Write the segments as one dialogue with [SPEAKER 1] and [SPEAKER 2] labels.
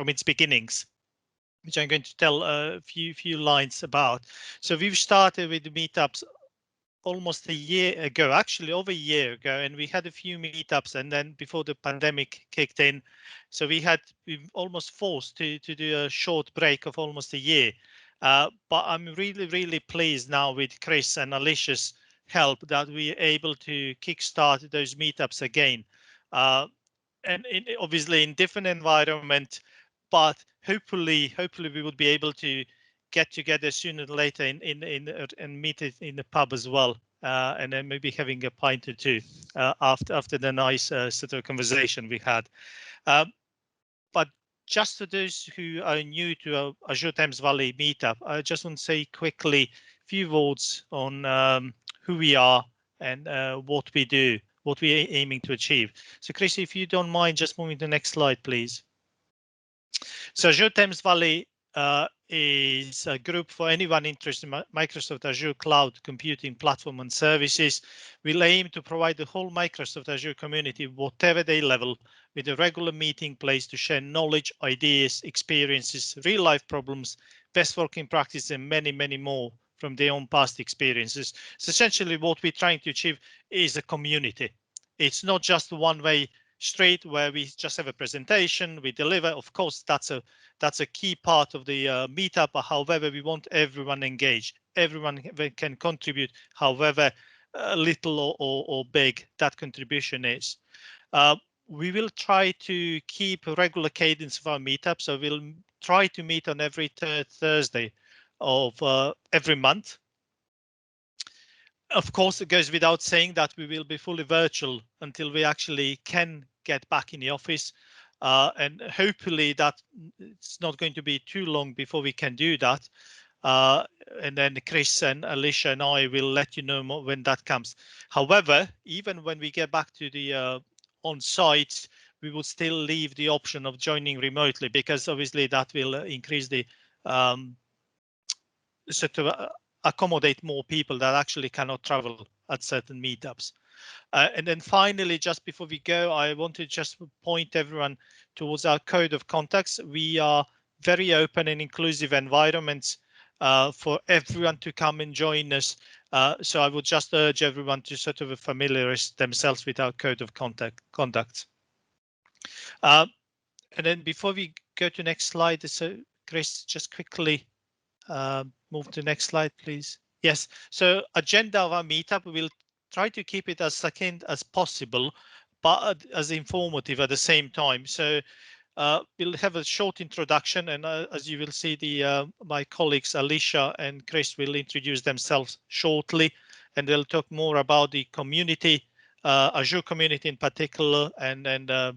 [SPEAKER 1] from its beginnings, which I'm going to tell a few lines about. So we've started with the meetups almost a year ago, actually over a year ago, and we had a few meetups, and then before the pandemic kicked in, so we almost forced to do a short break of almost a year. But I'm really pleased now with Chris and Alicia's help that we're able to kickstart those meetups again. And obviously in different environment, but hopefully we would be able to get together sooner or later and meet it in the pub as well, and then maybe having a pint or two after the nice sort of conversation we had. But just to those who are new to Azure Thames Valley meetup, I just want to say quickly a few words on who we are and what we do, what we're aiming to achieve. So Chris, if you don't mind just moving to the next slide, please. So Azure Thames Valley is a group for anyone interested in Microsoft Azure Cloud Computing Platform and Services. We'll aim to provide the whole Microsoft Azure community, whatever their level, with a regular meeting place to share knowledge, ideas, experiences, real-life problems, best working practice, and many more from their own past experiences. So essentially what we're trying to achieve is a community. It's not just one way street where we just have a presentation, we deliver. Of course, that's a key part of the meetup. However, we want everyone engaged. Everyone can contribute, however little or big that contribution is. We will try to keep a regular cadence of our meetup. So we'll try to meet on every third Thursday of every month. Of course, it goes without saying that we will be fully virtual until we actually can get back in the office. And hopefully that it's not going to be too long before we can do that. And then Chris and Alicia and I will let you know more when that comes. However, even when we get back to the on-site, we will still leave the option of joining remotely, because obviously that will increase the sort of accommodate more people that actually cannot travel at certain meetups. And then finally, just before we go, I want to just point everyone towards our code of contacts. We are very open and inclusive environments for everyone to come and join us. So I would just urge everyone to sort of familiarize themselves with our code of conduct. And then before we go to next slide, so Chris, just quickly move to the next slide, please. Yes, so agenda of our meetup, we'll try to keep it as succinct as possible, but as informative at the same time. So we'll have a short introduction, and as you will see, my colleagues Alicia and Chris will introduce themselves shortly, and they'll talk more about the community, Azure community in particular, and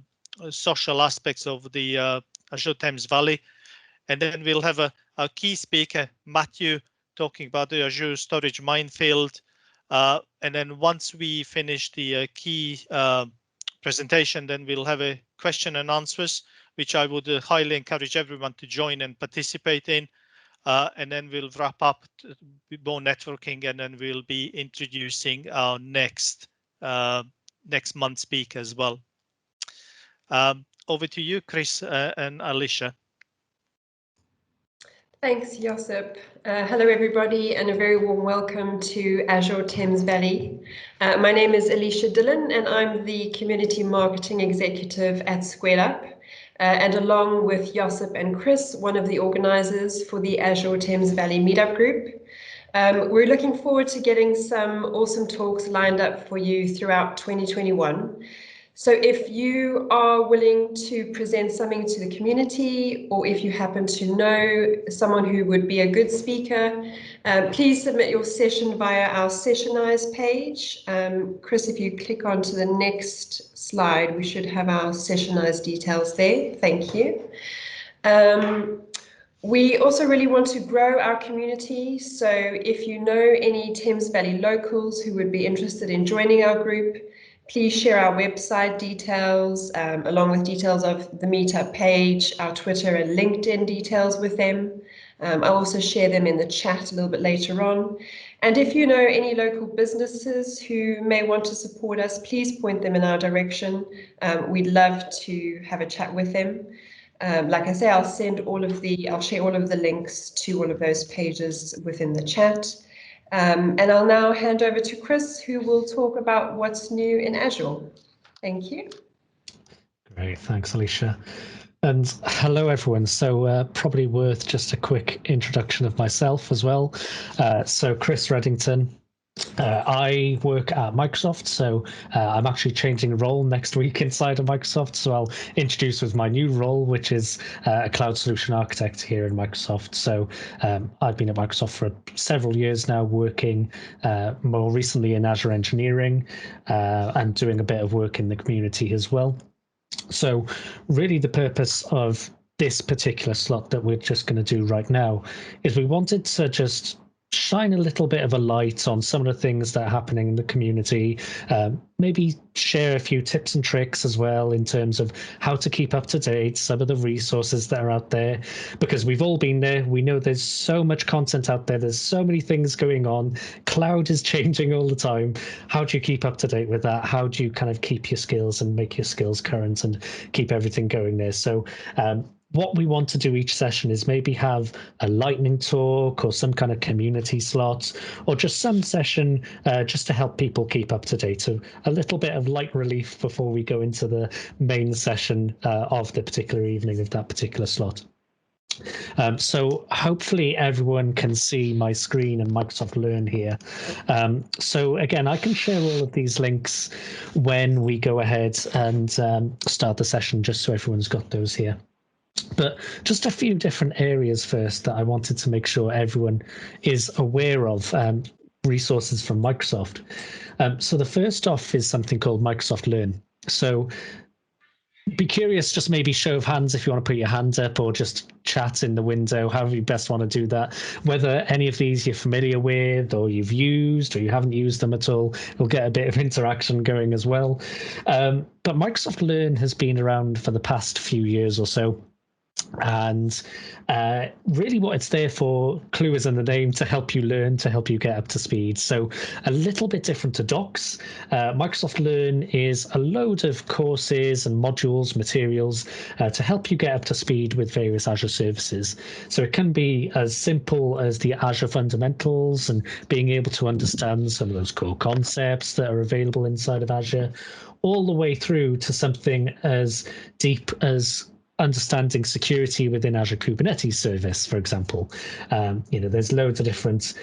[SPEAKER 1] social aspects of the Azure Thames Valley. And then we'll have a key speaker, Matthew, talking about the Azure Storage Minefield. And then once we finish the key presentation, then we'll have a question and answers, which I would highly encourage everyone to join and participate in. And then we'll wrap up with more networking, and then we'll be introducing our next month speaker as well. Over to you, Chris and Alicia.
[SPEAKER 2] Thanks, Josip. Hello, everybody, and a very warm welcome to Azure Thames Valley. My name is Alicia Dillon, and I'm the Community Marketing Executive at SquareUp, and along with Josip and Chris, one of the organizers for the Azure Thames Valley Meetup Group. We're looking forward to getting some awesome talks lined up for you throughout 2021. So if you are willing to present something to the community, or if you happen to know someone who would be a good speaker, please submit your session via our Sessionize page. Chris, if you click onto the next slide, we should have our Sessionize details there. Thank you. We also really want to grow our community. So if you know any Thames Valley locals who would be interested in joining our group, please share our website details, along with details of the meetup page, our Twitter and LinkedIn details with them. I'll also share them in the chat a little bit later on. And if you know any local businesses who may want to support us, please point them in our direction. We'd love to have a chat with them. Like I say, I'll share all of the links to all of those pages within the chat. And I'll now hand over to Chris, who will talk about what's new in Azure. Thank you.
[SPEAKER 3] Great, thanks, Alicia. And hello, everyone. So probably worth just a quick introduction of myself as well. So Chris Reddington. I work at Microsoft, so I'm actually changing role next week inside of Microsoft. So I'll introduce with my new role, which is a cloud solution architect here in Microsoft. So I've been at Microsoft for several years now, working more recently in Azure engineering and doing a bit of work in the community as well. So really the purpose of this particular slot that we're just going to do right now is we wanted to just shine a little bit of a light on some of the things that are happening in the community, maybe share a few tips and tricks as well in terms of how to keep up to date, some of the resources that are out there, because we've all been there. We know there's so much content out there. There's so many things going on. Cloud is changing all the time. How do you keep up to date with that? How do you kind of keep your skills and make your skills current and keep everything going there? So what we want to do each session is maybe have a lightning talk or some kind of community slot, or just some session just to help people keep up to date. So a little bit of light relief before we go into the main session of the particular evening of that particular slot. So hopefully everyone can see my screen and Microsoft Learn here. So again, I can share all of these links when we go ahead and start the session, just so everyone's got those here. But just a few different areas first that I wanted to make sure everyone is aware of, resources from Microsoft. So the first off is something called Microsoft Learn. So be curious, just maybe show of hands if you want to put your hand up, or just chat in the window, however you best want to do that. Whether any of these you're familiar with, or you've used, or you haven't used them at all, we'll get a bit of interaction going as well. But Microsoft Learn has been around for the past few years or so. And really what it's there for, clue is in the name, to help you learn, to help you get up to speed. So a little bit different to Docs. Microsoft Learn is a load of courses and modules, materials to help you get up to speed with various Azure services. So it can be as simple as the Azure fundamentals and being able to understand some of those core concepts that are available inside of Azure, all the way through to something as deep as understanding security within Azure Kubernetes service, for example. There's loads of different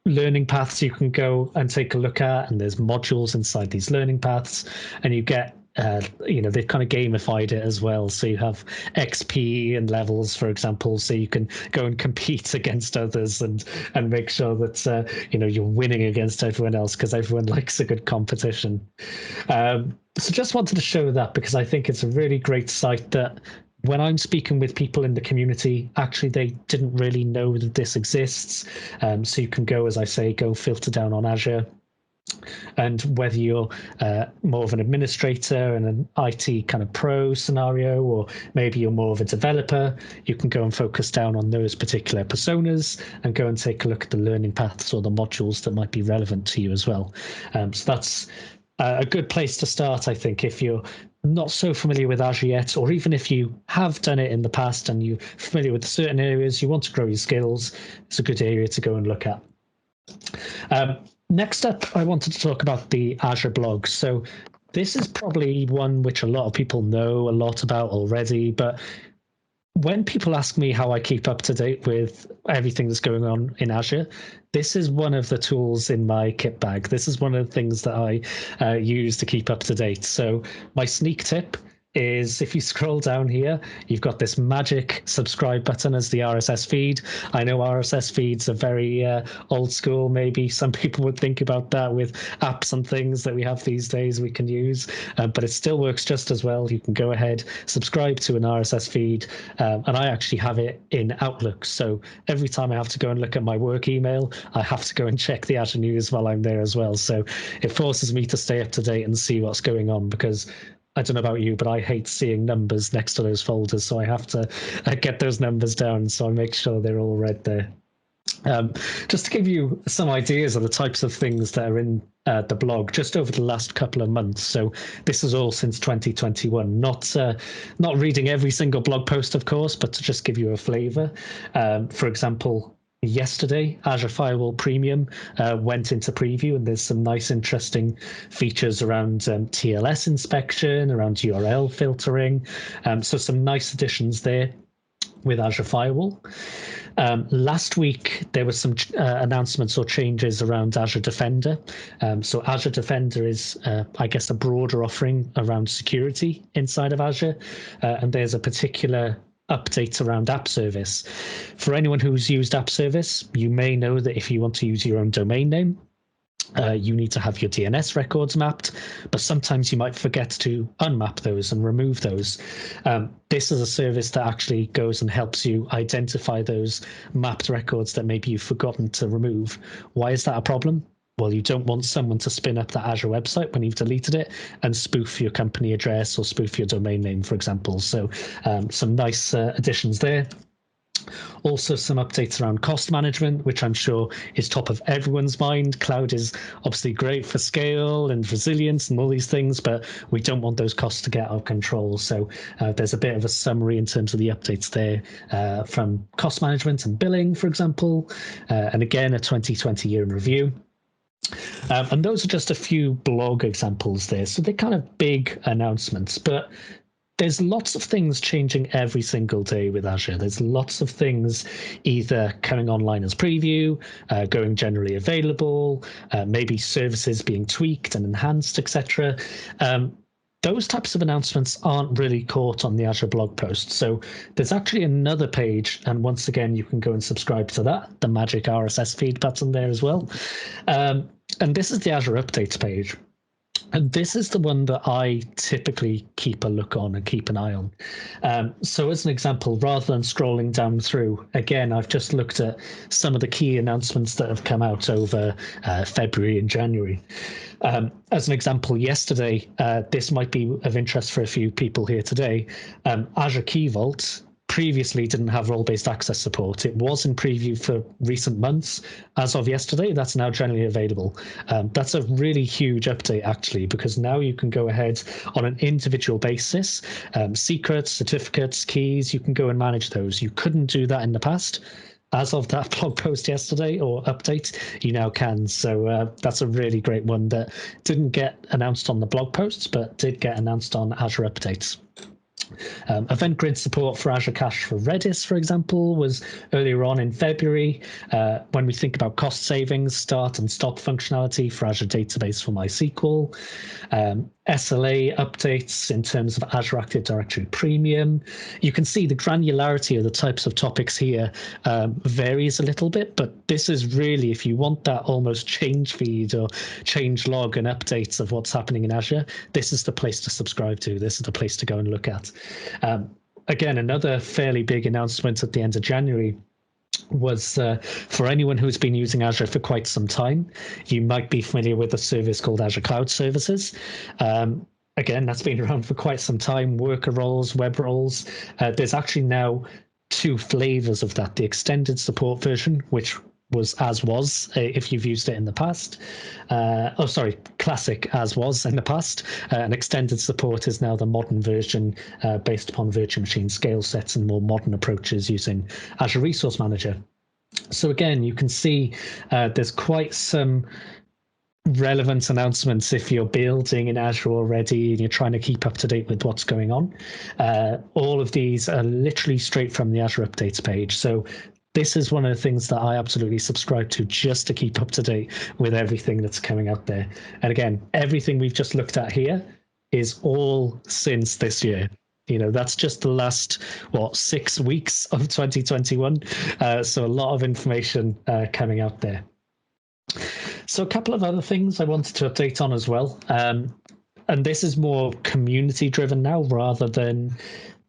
[SPEAKER 3] learning paths you can go and take a look at, and there's modules inside these learning paths, and you get they've kind of gamified it as well. So you have XP and levels, for example, so you can go and compete against others and make sure that you're winning against everyone else, because everyone likes a good competition. So just wanted to show that, because I think it's a really great site that when I'm speaking with people in the community, actually they didn't really know that this exists. So you can go, as I say, go filter down on Azure. And whether you're more of an administrator and an IT kind of pro scenario, or maybe you're more of a developer, you can go and focus down on those particular personas and go and take a look at the learning paths or the modules that might be relevant to you as well. So that's a good place to start, I think, if you're not so familiar with Azure yet, or even if you have done it in the past and you're familiar with certain areas, you want to grow your skills, it's a good area to go and look at. Next up, I wanted to talk about the Azure blogs. So this is probably one which a lot of people know a lot about already, but when people ask me how I keep up to date with everything that's going on in Azure, this is one of the tools in my kit bag. This is one of the things that I use to keep up to date. So my sneak tip is, if you scroll down here, you've got this magic subscribe button as the RSS feed. I know RSS feeds are very old school. Maybe some people would think about that with apps and things that we have these days we can use, but it still works just as well. You can go ahead, subscribe to an RSS feed, and I actually have it in Outlook. So every time I have to go and look at my work email, I have to go and check the Azure News while I'm there as well. So it forces me to stay up to date and see what's going on, because I don't know about you, but I hate seeing numbers next to those folders. So I have to get those numbers down. So I make sure they're all red there. Just to give you some ideas of the types of things that are in the blog just over the last couple of months. So this is all since 2021. Not reading every single blog post, of course, but to just give you a flavor. For example, yesterday, Azure Firewall Premium went into preview, and there's some nice, interesting features around TLS inspection, around URL filtering. So some nice additions there with Azure Firewall. Last week, there were some announcements or changes around Azure Defender. So Azure Defender is, I guess, a broader offering around security inside of Azure. And there's a particular update around App Service. For anyone who's used App Service, you may know that if you want to use your own domain name, you need to have your DNS records mapped, but sometimes you might forget to unmap those and remove those. This is a service that actually goes and helps you identify those mapped records that maybe you've forgotten to remove. Why is that a problem? Well, you don't want someone to spin up the Azure website when you've deleted it and spoof your company address or spoof your domain name, for example. So some nice additions there. Also, some updates around cost management, which I'm sure is top of everyone's mind. Cloud is obviously great for scale and resilience and all these things, but we don't want those costs to get out of control. So there's a bit of a summary in terms of the updates there from cost management and billing, for example. And again, a 2020 year in review. And those are just a few blog examples there. So they're kind of big announcements, but there's lots of things changing every single day with Azure. There's lots of things either coming online as preview, going generally available, maybe services being tweaked and enhanced, etc. Those types of announcements aren't really caught on the Azure blog post. So there's actually another page, and once again, you can go and subscribe to that, the magic RSS feed button there as well. And this is the Azure Updates page. And this is the one that I typically keep a look on and keep an eye on. So as an example, rather than scrolling down through, again, I've just looked at some of the key announcements that have come out over February and January. As an example, yesterday, this might be of interest for a few people here today. Azure Key Vault previously didn't have role-based access support. It was in preview for recent months. As of yesterday, that's now generally available. That's a really huge update, actually, because now you can go ahead on an individual basis. Secrets, certificates, keys, you can go and manage those. You couldn't do that in the past. As of that blog post yesterday or update, you now can. So that's a really great one that didn't get announced on the blog posts, but did get announced on Azure Updates. Event grid support for Azure Cache for Redis, for example, was earlier on in February. When we think about cost savings, start and stop functionality for Azure Database for MySQL. SLA updates in terms of Azure Active Directory Premium. You can see the granularity of the types of topics here varies a little bit, but this is really, if you want that almost change feed or change log and updates of what's happening in Azure, this is the place to subscribe to. This is the place to go and look at. Again, another fairly big announcement at the end of January was for anyone who's been using Azure for quite some time, you might be familiar with a service called Azure Cloud Services. Again, that's been around for quite some time, worker roles, web roles. There's actually now two flavors of that, the extended support version, which was as was if you've used it in the past. Classic as was in the past. And extended support is now the modern version based upon virtual machine scale sets and more modern approaches using Azure Resource Manager. So again, you can see there's quite some relevant announcements if you're building in Azure already and you're trying to keep up to date with what's going on. All of these are literally straight from the Azure Updates page. So this is one of the things that I absolutely subscribe to just to keep up to date with everything that's coming out there. And again, everything we've just looked at here is all since this year. You know, that's just the last, 6 weeks of 2021. So a lot of information coming out there. So a couple of other things I wanted to update on as well. And this is more community driven now rather than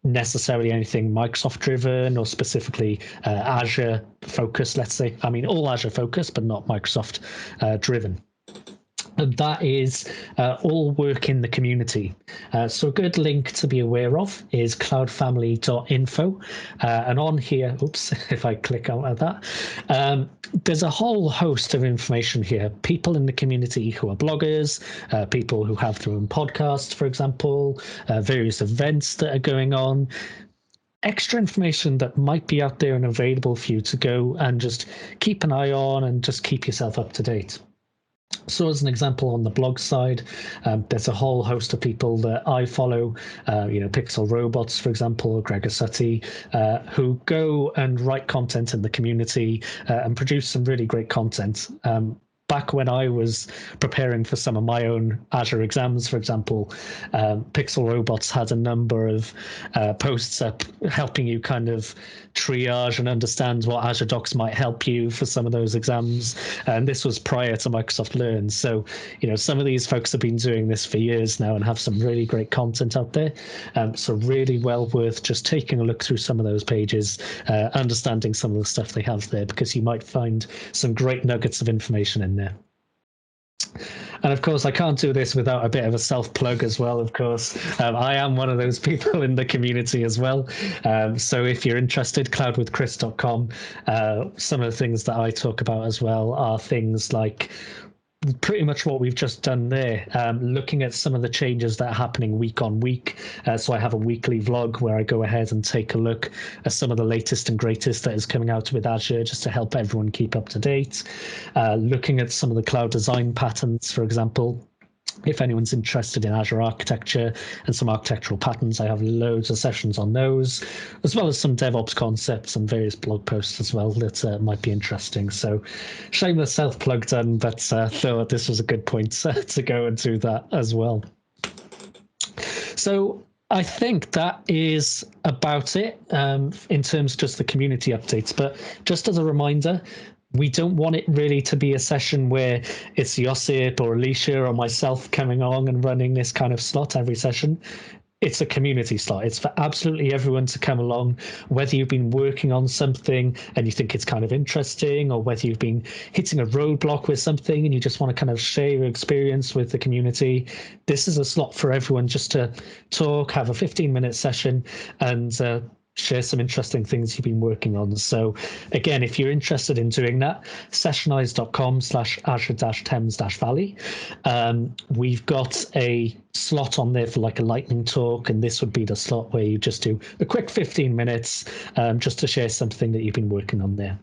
[SPEAKER 3] necessarily anything Microsoft driven or specifically Azure focused, let's say. I mean, all Azure focused, but not Microsoft driven. And that is all work in the community. So a good link to be aware of is cloudfamily.info. And on here, oops, if I click out of that, there's a whole host of information here. People in the community who are bloggers, people who have their own podcast, for example, various events that are going on, extra information that might be out there and available for you to go and just keep an eye on and just keep yourself up to date. So as an example, on the blog side, there's a whole host of people that I follow, Pixel Robots, for example, or Gregor Sutty, who go and write content in the community and produce some really great content. Back when I was preparing for some of my own Azure exams, for example, Pixel Robots had a number of posts up helping you kind of triage and understand what Azure Docs might help you for some of those exams. And this was prior to Microsoft Learn. So, some of these folks have been doing this for years now and have some really great content out there. So really well worth just taking a look through some of those pages, understanding some of the stuff they have there, because you might find some great nuggets of information in there. And of course, I can't do this without a bit of a self-plug as well, of course. I am one of those people in the community as well. So if you're interested, cloudwithchris.com. Some of the things that I talk about as well are things like pretty much what we've just done there, looking at some of the changes that are happening week on week. So I have a weekly vlog where I go ahead and take a look at some of the latest and greatest that is coming out with Azure, just to help everyone keep up to date. Looking at some of the cloud design patterns, for example. If anyone's interested in Azure architecture and some architectural patterns, I have loads of sessions on those, as well as some DevOps concepts and various blog posts as well that might be interesting. So shameless self-plug done, but thought this was a good point to go and do that as well. So I think that is about it in terms of just the community updates. But just as a reminder, we don't want it really to be a session where it's Josip or Alicia or myself coming along and running this kind of slot every session. It's a community slot. It's for absolutely everyone to come along, whether you've been working on something and you think it's kind of interesting, or whether you've been hitting a roadblock with something and you just want to kind of share your experience with the community. This is a slot for everyone just to talk, have a 15-minute session, and share some interesting things you've been working on. So again, if you're interested in doing that, sessionize.com/Azure-Thames-Valley. We've got a slot on there for like a lightning talk, and this would be the slot where you just do a quick 15 minutes just to share something that you've been working on there.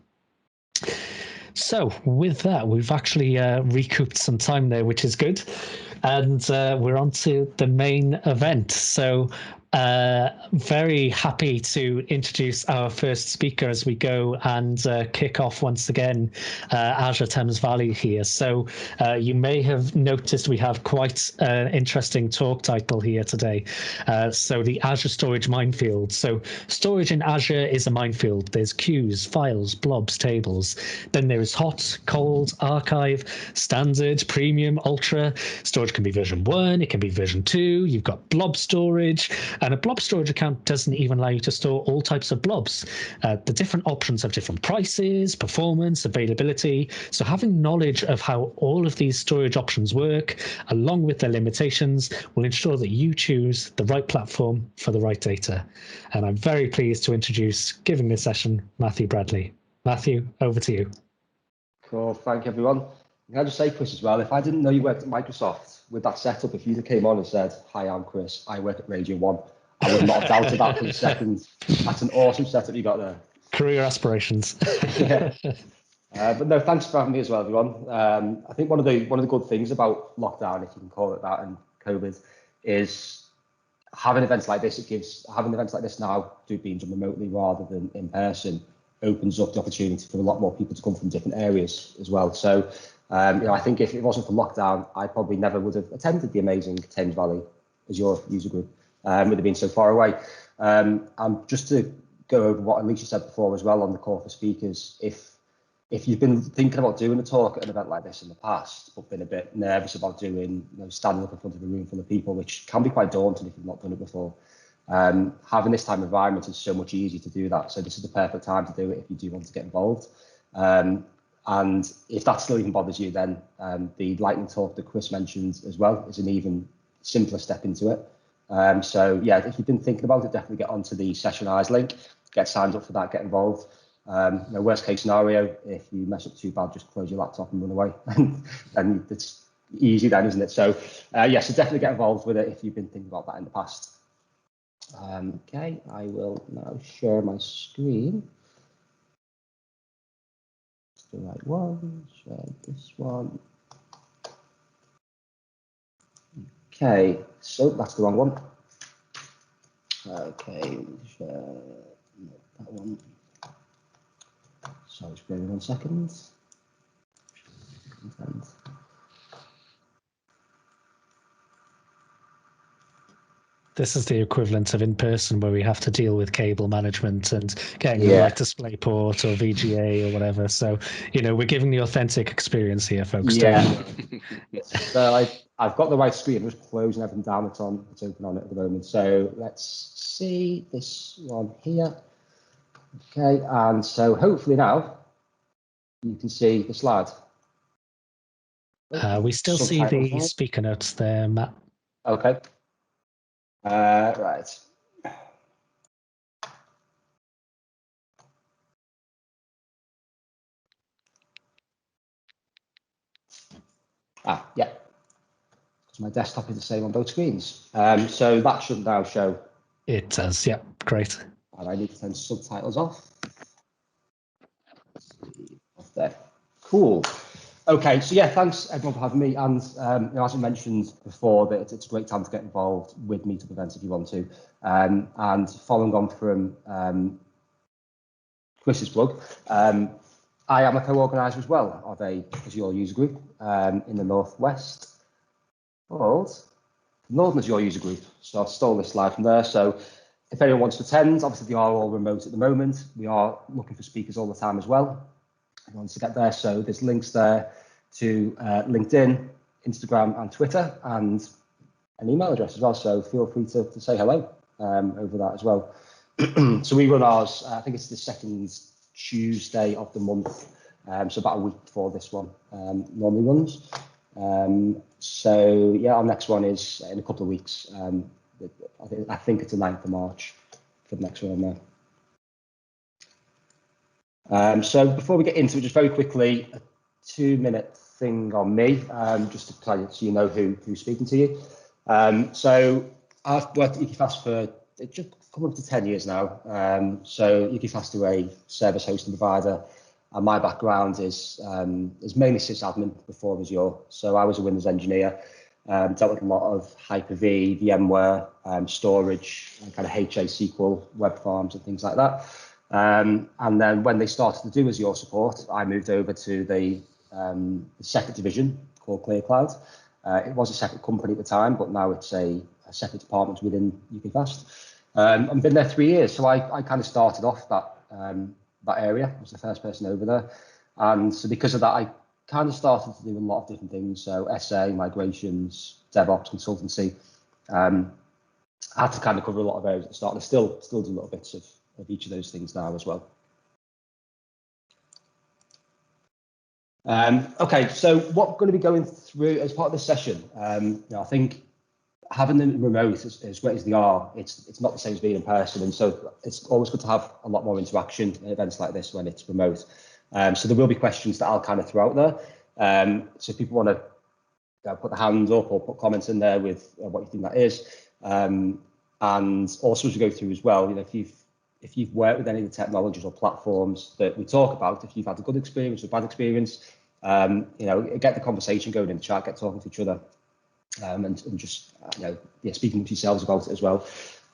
[SPEAKER 3] So with that, we've actually recouped some time there, which is good. And we're on to the main event. So very happy to introduce our first speaker as we go and kick off once again Azure Thames Valley here. So you may have noticed we have quite an interesting talk title here today. So the Azure Storage Minefield. So storage in Azure is a minefield. There's queues, files, blobs, tables. Then there is hot, cold, archive, standard, premium, ultra. Storage can be version 1, it can be version 2. You've got blob storage. And a blob storage account doesn't even allow you to store all types of blobs. The different options have different prices, performance, availability. So having knowledge of how all of these storage options work, along with their limitations, will ensure that you choose the right platform for the right data. And I'm very pleased to introduce, giving this session, Matthew Bradley. Matthew, over to you.
[SPEAKER 4] Cool, thank you, everyone. Can I just say, Chris, as well, if I didn't know you worked at Microsoft with that setup, if you came on and said, "Hi, I'm Chris, I work at Radio 1, I would not have doubted that for a second. That's an awesome setup you got there.
[SPEAKER 3] Career aspirations.
[SPEAKER 4] Yeah. But no, thanks for having me as well, everyone. I think one of the good things about lockdown, if you can call it that, and COVID, is having events like this. Having events like this now, being done remotely rather than in person, opens up the opportunity for a lot more people to come from different areas as well. So, I think if it wasn't for lockdown, I probably never would have attended the amazing Thames Valley Azure user group. Would have been so far away. And just to go over what Alicia said before as well on the call for speakers, if you've been thinking about doing a talk at an event like this in the past, but been a bit nervous about standing up in front of a room full of people, which can be quite daunting if you've not done it before, having this type of environment is so much easier to do that. So this is the perfect time to do it if you do want to get involved. And if that still even bothers you, then the lightning talk that Chris mentioned as well is an even simpler step into it. So yeah, if you've been thinking about it, definitely get onto the Session Eyes link, get signed up for that, get involved. Worst case scenario, if you mess up too bad, just close your laptop and run away. And it's easy then, isn't it? So yeah, so definitely get involved with it if you've been thinking about that in the past. Okay, I will now share my screen. It's the right one, share this one. Okay, so that's the wrong one. Okay, share that one. Sorry, spare me 1 second. Content.
[SPEAKER 3] This is the equivalent of in person where we have to deal with cable management and getting the right display port or VGA or whatever. So, you know, we're giving the authentic experience here, folks.
[SPEAKER 4] Yeah. So I've got the right screen. I'm just closing everything down. It's open on it at the moment. So let's see this one here. Okay, and so hopefully now you can see the slide.
[SPEAKER 3] We still see the speaker notes there, Matt.
[SPEAKER 4] Okay. Right. Yeah. Because my desktop is the same on both screens. So that should now show.
[SPEAKER 3] It does, yeah, great.
[SPEAKER 4] And I need to turn subtitles off. Let's see, off there. Cool. Okay, so yeah, thanks everyone for having me. And you know, as I mentioned before, that it's a great time to get involved with Meetup events if you want to. And following on from Chris's plug, I am a co-organiser as well of a Azure user group in the Northwest called Northern Azure User Group. So I've stole this slide from there. So if anyone wants to attend, obviously they are all remote at the moment. We are looking for speakers all the time as well. Everyone wants to get there. So there's links there to LinkedIn, Instagram and Twitter, and an email address as well. So feel free to say hello over that as well. So we run ours, I think it's the second Tuesday of the month. So about a week before this one normally runs. So yeah, our next one is in a couple of weeks. I think it's the 9th of March for the next one there. So before we get into it, just very quickly, a 2-minute thing on me, just to tell you so you know who's speaking to you. So I've worked at UKFast for just coming up to 10 years now. So UKFast are a service hosting provider. And my background is mainly sysadmin before Azure. So I was a Windows engineer, dealt with a lot of Hyper-V, VMware, storage, and kind of HA-SQL, web farms and things like that. And then when they started to do Azure support, I moved over to the second division called Clear Cloud. It was a separate company at the time, but now it's a separate department within UKFast. I've been there 3 years, so I kind of started off that area. I was the first person over there. And so because of that, I kind of started to do a lot of different things. So SA, migrations, DevOps, consultancy. I had to kind of cover a lot of areas at the start. And I still do little bits of each of those things now as well. Okay, so what we're going to be going through as part of this session, you know, I think having them remote, as great as they are, it's not the same as being in person, and so it's always good to have a lot more interaction at events like this when it's remote. So there will be questions that I'll kind of throw out there. So if people want to put their hands up or put comments in there with what you think that is, and also as we go through as well, you know, if you've worked with any of the technologies or platforms that we talk about, if you've had a good experience or bad experience, you know, get the conversation going in the chat, get talking to each other. And just you know, yeah, speaking with yourselves about it as well.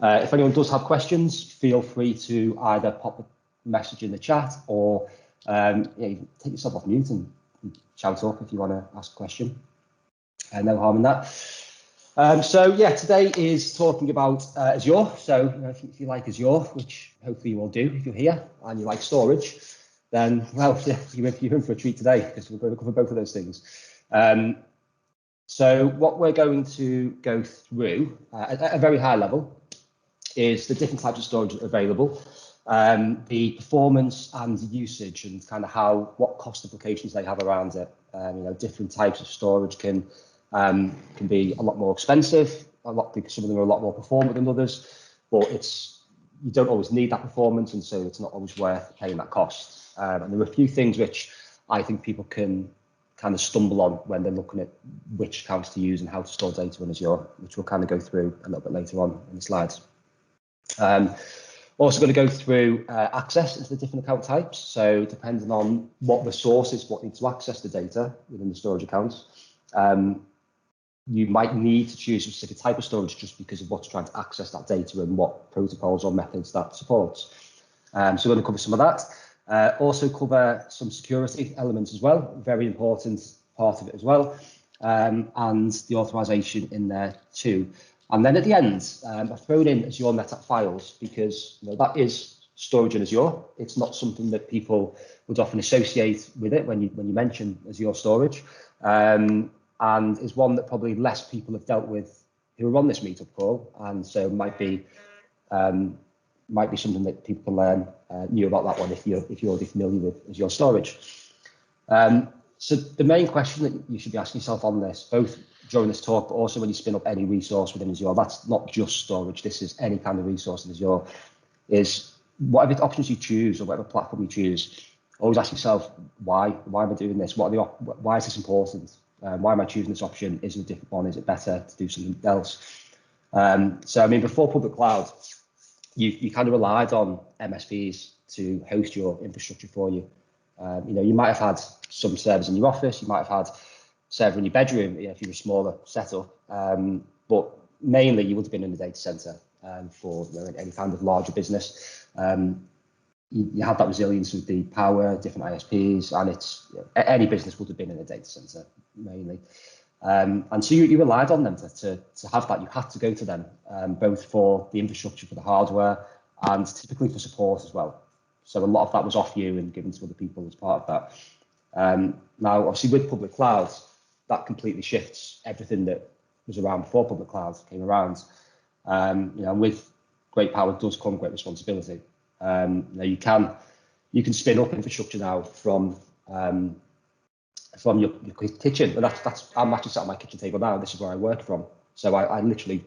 [SPEAKER 4] If anyone does have questions, feel free to either pop a message in the chat or you know, take yourself off mute and shout up if you want to ask a question. No harm in that. So yeah, today is talking about Azure. So you know, if you like Azure, which hopefully you all do if you're here, and you like storage, then well, yeah, you're in for a treat today because we're going to cover both of those things. So what we're going to go through at a very high level is the different types of storage available. the performance and usage and kind of what cost implications they have around it. Different types of storage can be a lot more expensive. Some of them are a lot more performant than others, but you don't always need that performance, and so it's not always worth paying that cost. And there are a few things which I think people can kind of stumble on when they're looking at which accounts to use and how to store data in Azure, which we'll kind of go through a little bit later on in the slides. Also going to go through access into the different account types. So depending on what resources, what need to access the data within the storage accounts, you might need to choose a specific type of storage just because of what's trying to access that data and what protocols or methods that supports. So we're going to cover some of that. Also cover some security elements as well, very important part of it as well, and the authorization in there too. And then at the end, I've thrown in Azure NetApp files because that is storage in Azure. It's not something that people would often associate with it when you mention Azure storage, and is one that probably less people have dealt with who are on this meetup call, and so might be something that people can learn new about that one if you're already familiar with Azure storage. So the main question that you should be asking yourself on this, both during this talk, but also when you spin up any resource within Azure, that's not just storage, this is any kind of resource in Azure, is whatever options you choose or whatever platform you choose, always ask yourself, why am I doing this? Why is this important? Why am I choosing this option? Is it a different one? Is it better to do something else? So I mean, before public cloud, you kind of relied on MSPs to host your infrastructure for you. You might have had some servers in your office, you might have had a server in your bedroom if you're a smaller setup, but mainly you would have been in a data center for any kind of larger business. You had that resilience with the power, different ISPs, and any business would have been in a data center mainly. And so you relied on them to have that. You had to go to them, both for the infrastructure, for the hardware, and typically for support as well. So a lot of that was off you and given to other people as part of that. Now, obviously, with public cloud, that completely shifts everything that was around before public cloud came around. And with great power does come great responsibility. You can spin up infrastructure now from your kitchen, and I'm actually sat at my kitchen table now. This is where I work from, so I literally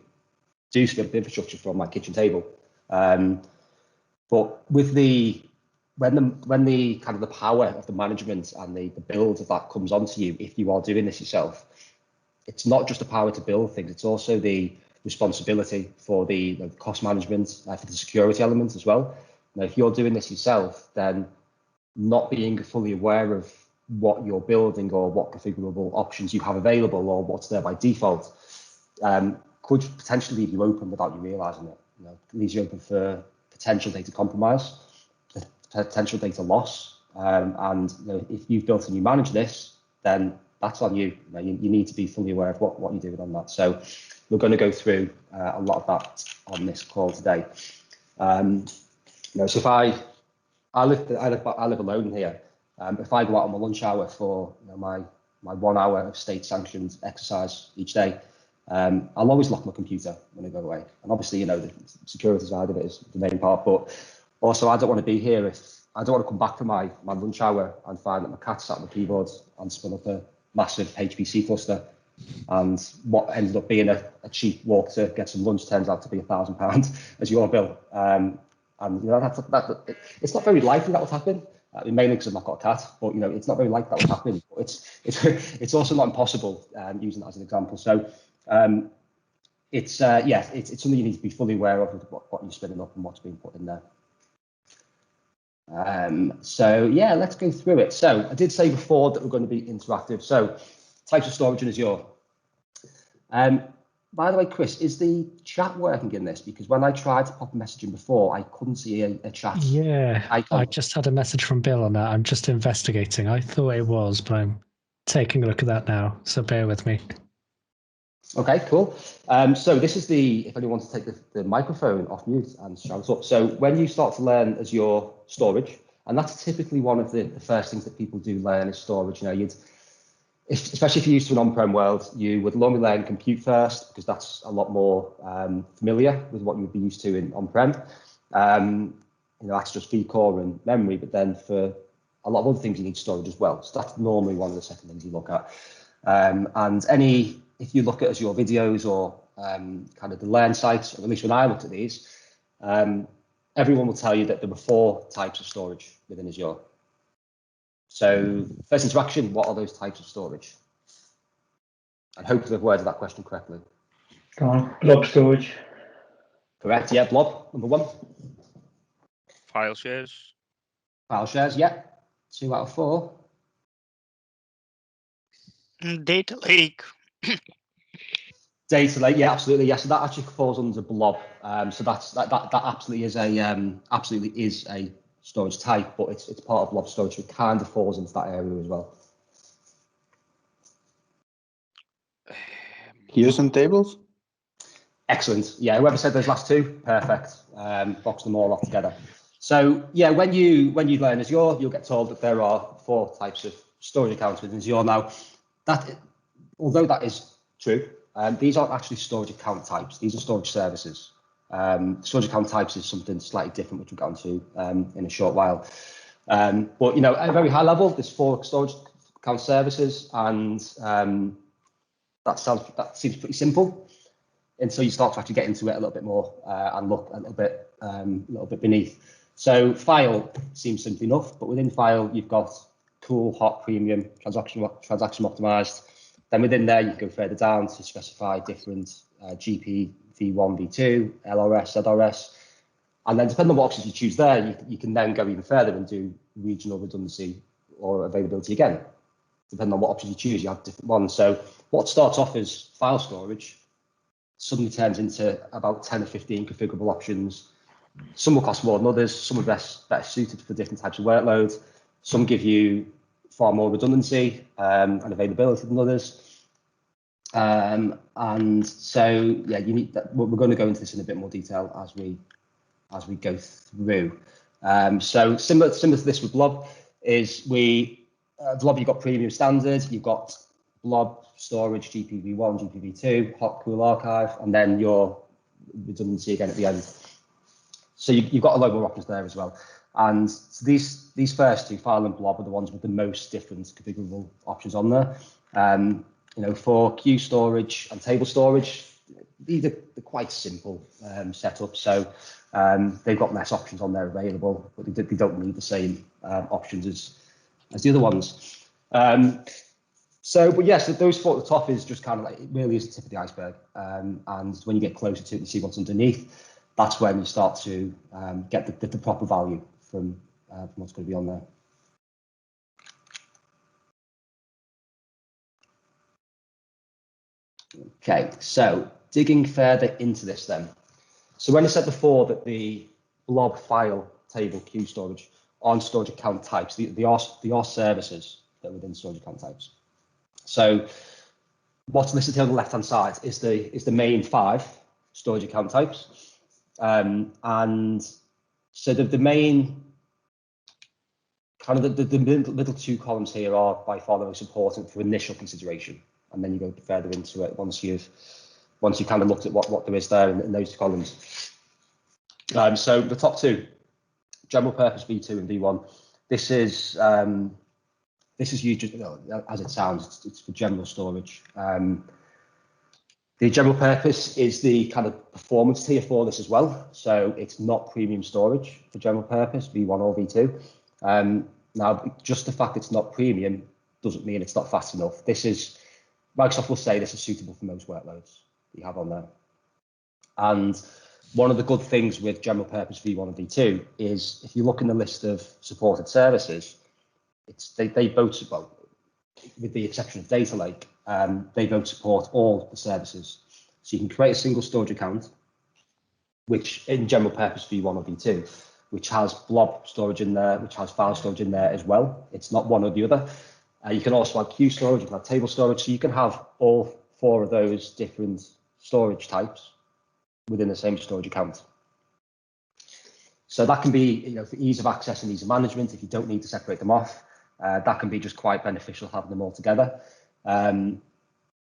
[SPEAKER 4] do spin up infrastructure from my kitchen table. But with when the kind of the power of the management and the build of that comes onto you, if you are doing this yourself, it's not just the power to build things, it's also the responsibility for the cost management, for the security elements as well. Now, if you're doing this yourself, then not being fully aware of what you're building or what configurable options you have available or what's there by default could potentially leave you open without you realizing it. It leaves you open for potential data compromise, potential data loss, and if you've built and you manage this, then that's on you. You need to be fully aware of what you're doing on that. So we're going to go through a lot of that on this call today. So if I live alone here. If I go out on my lunch hour for my 1 hour of state-sanctioned exercise each day, I'll always lock my computer when I go away. And obviously, the security side of it is the main part. But also, I don't want to be here if I don't want to come back from my lunch hour and find that my cat's sat on the keyboard and spun up a massive HPC cluster. And what ended up being a cheap walk to get some lunch turns out to be £1,000 as your bill. And it's not very likely that would happen. Mainly because I've not got a cat, but it's not very likely that would happen. It's also not impossible, using that as an example. So it's something you need to be fully aware of what you're spinning up and what's being put in there. So yeah, let's go through it. So I did say before that we're going to be interactive. So types of storage in Azure. By the way, Chris, is the chat working in this? Because when I tried to pop a message in before, I couldn't see a chat.
[SPEAKER 3] Yeah,
[SPEAKER 4] icon.
[SPEAKER 3] I just had a message from Bill on that. I'm just investigating. I thought it was, but I'm taking a look at that now. So bear with me.
[SPEAKER 4] Okay, cool. So this is if anyone wants to take the microphone off mute and shout up. So when you start to learn Azure storage, and that's typically one of the first things that people do learn is storage. Especially if you're used to an on-prem world, you would normally learn compute first because that's a lot more familiar with what you would be used to in on-prem. that's just vCore and memory, but then for a lot of other things you need storage as well. So that's normally one of the second things you look at. And if you look at Azure videos or kind of the Learn sites, or at least when I looked at these, everyone will tell you that there were 4 types of storage within Azure. So first interaction, what are those types of storage? And hopefully I've worded that question correctly.
[SPEAKER 5] Go on, blob storage.
[SPEAKER 4] Correct, yeah, blob, number 1.
[SPEAKER 6] File shares.
[SPEAKER 4] File shares, yeah, 2 out of 4.
[SPEAKER 1] Data lake.
[SPEAKER 4] Data lake, yeah, absolutely, yeah. So that actually falls under blob. So that absolutely is a storage type, but it's part of blob storage. So it kind of falls into that area as well.
[SPEAKER 7] Queues and tables?
[SPEAKER 4] Excellent. Yeah, whoever said those last 2, perfect. Box them all off together. So yeah, when you learn Azure, you'll get told that there are 4 types of storage accounts within Azure. Now, although that is true, these aren't actually storage account types. These are storage services. Storage account types is something slightly different, which we'll get onto in a short while. But at a very high level, there's 4 storage account services, and that seems pretty simple until you start to actually get into it a little bit more and look a little bit beneath. So file seems simple enough, but within file you've got cool, hot, premium, transaction optimized. Then within there you can go further down to specify different GP, V1, V2, LRS, ZRS, and then depending on what options you choose there, you can then go even further and do regional redundancy or availability again. Depending on what options you choose, you have different ones. So what starts off as file storage suddenly turns into about 10 or 15 configurable options. Some will cost more than others. Some are better suited for different types of workloads. Some give you far more redundancy and availability than others. And so, yeah, you need that. We're going to go into this in a bit more detail as we go through. So similar to this with blob is blob, you've got premium standard, you've got blob storage, GPv1, GPv2, hot, cool archive, and then your redundancy again at the end. So you've got a load more options there as well. And so these first 2, file and blob, are the ones with the most different configurable options on there. For queue storage and table storage, these are quite simple setups. So they've got less options on there available, but they don't need the same options as the other ones. But yes, those 4 at the top is just kind of like, it really is the tip of the iceberg. And when you get closer to it and see what's underneath, that's when you start to get the proper value from what's going to be on there. Okay, so digging further into this then. So when I said before that the blob, file, table, queue storage aren't storage account types, they are services that are within storage account types. So what's listed here on the left-hand side is the main 5 storage account types. And so the main kind of the middle 2 columns here are by far the most important for initial consideration, and then you go further into it once you've kind of looked at what there is there in those 2 columns. So the top 2, general purpose V2 and V1. This is used, as it sounds, it's for general storage. The general purpose is the kind of performance tier for this as well. So it's not premium storage for general purpose, V1 or V2. Now, just the fact it's not premium doesn't mean it's not fast enough. Microsoft will say this is suitable for most workloads that you have on there. And one of the good things with general purpose V1 and V2 is if you look in the list of supported services, they both support, with the exception of Data Lake, they both support all the services. So you can create a single storage account, which in general purpose V1 or V2, which has blob storage in there, which has file storage in there as well. It's not one or the other. You can also have queue storage, you can have table storage, so you can have all 4 of those different storage types within the same storage account. So that can be, for ease of access and ease of management, if you don't need to separate them off, that can be just quite beneficial having them all together.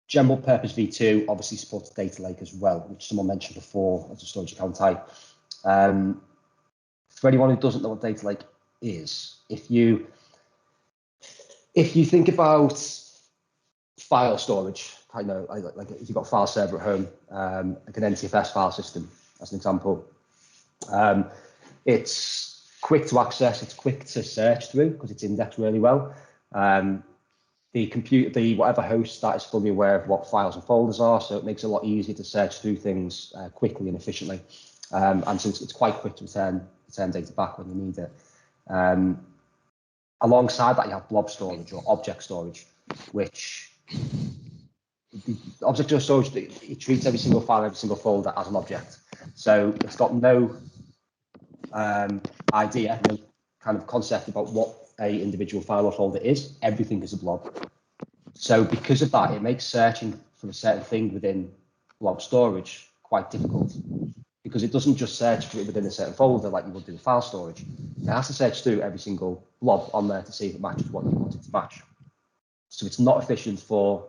[SPEAKER 4] General purpose V2 obviously supports Data Lake as well, which someone mentioned before as a storage account type. For for anyone who doesn't know what data lake is, if you think about file storage, I know, like if you've got a file server at home, like an NTFS file system, as an example, it's quick to access, it's quick to search through because it's indexed really well. The whatever host that is fully aware of what files and folders are, so it makes it a lot easier to search through things quickly and efficiently. And so it's quite quick to return data back when you need it. Alongside that, you have blob storage or object storage, which the object storage, it treats every single file, every single folder as an object. So it's got no idea, no kind of concept about what a individual file or folder is. Everything is a blob. So because of that, it makes searching for a certain thing within blob storage quite difficult, because it doesn't just search for it within a certain folder like you would do with file storage. It has to search through every single blob on there to see if it matches what you want it to match. So it's not efficient for,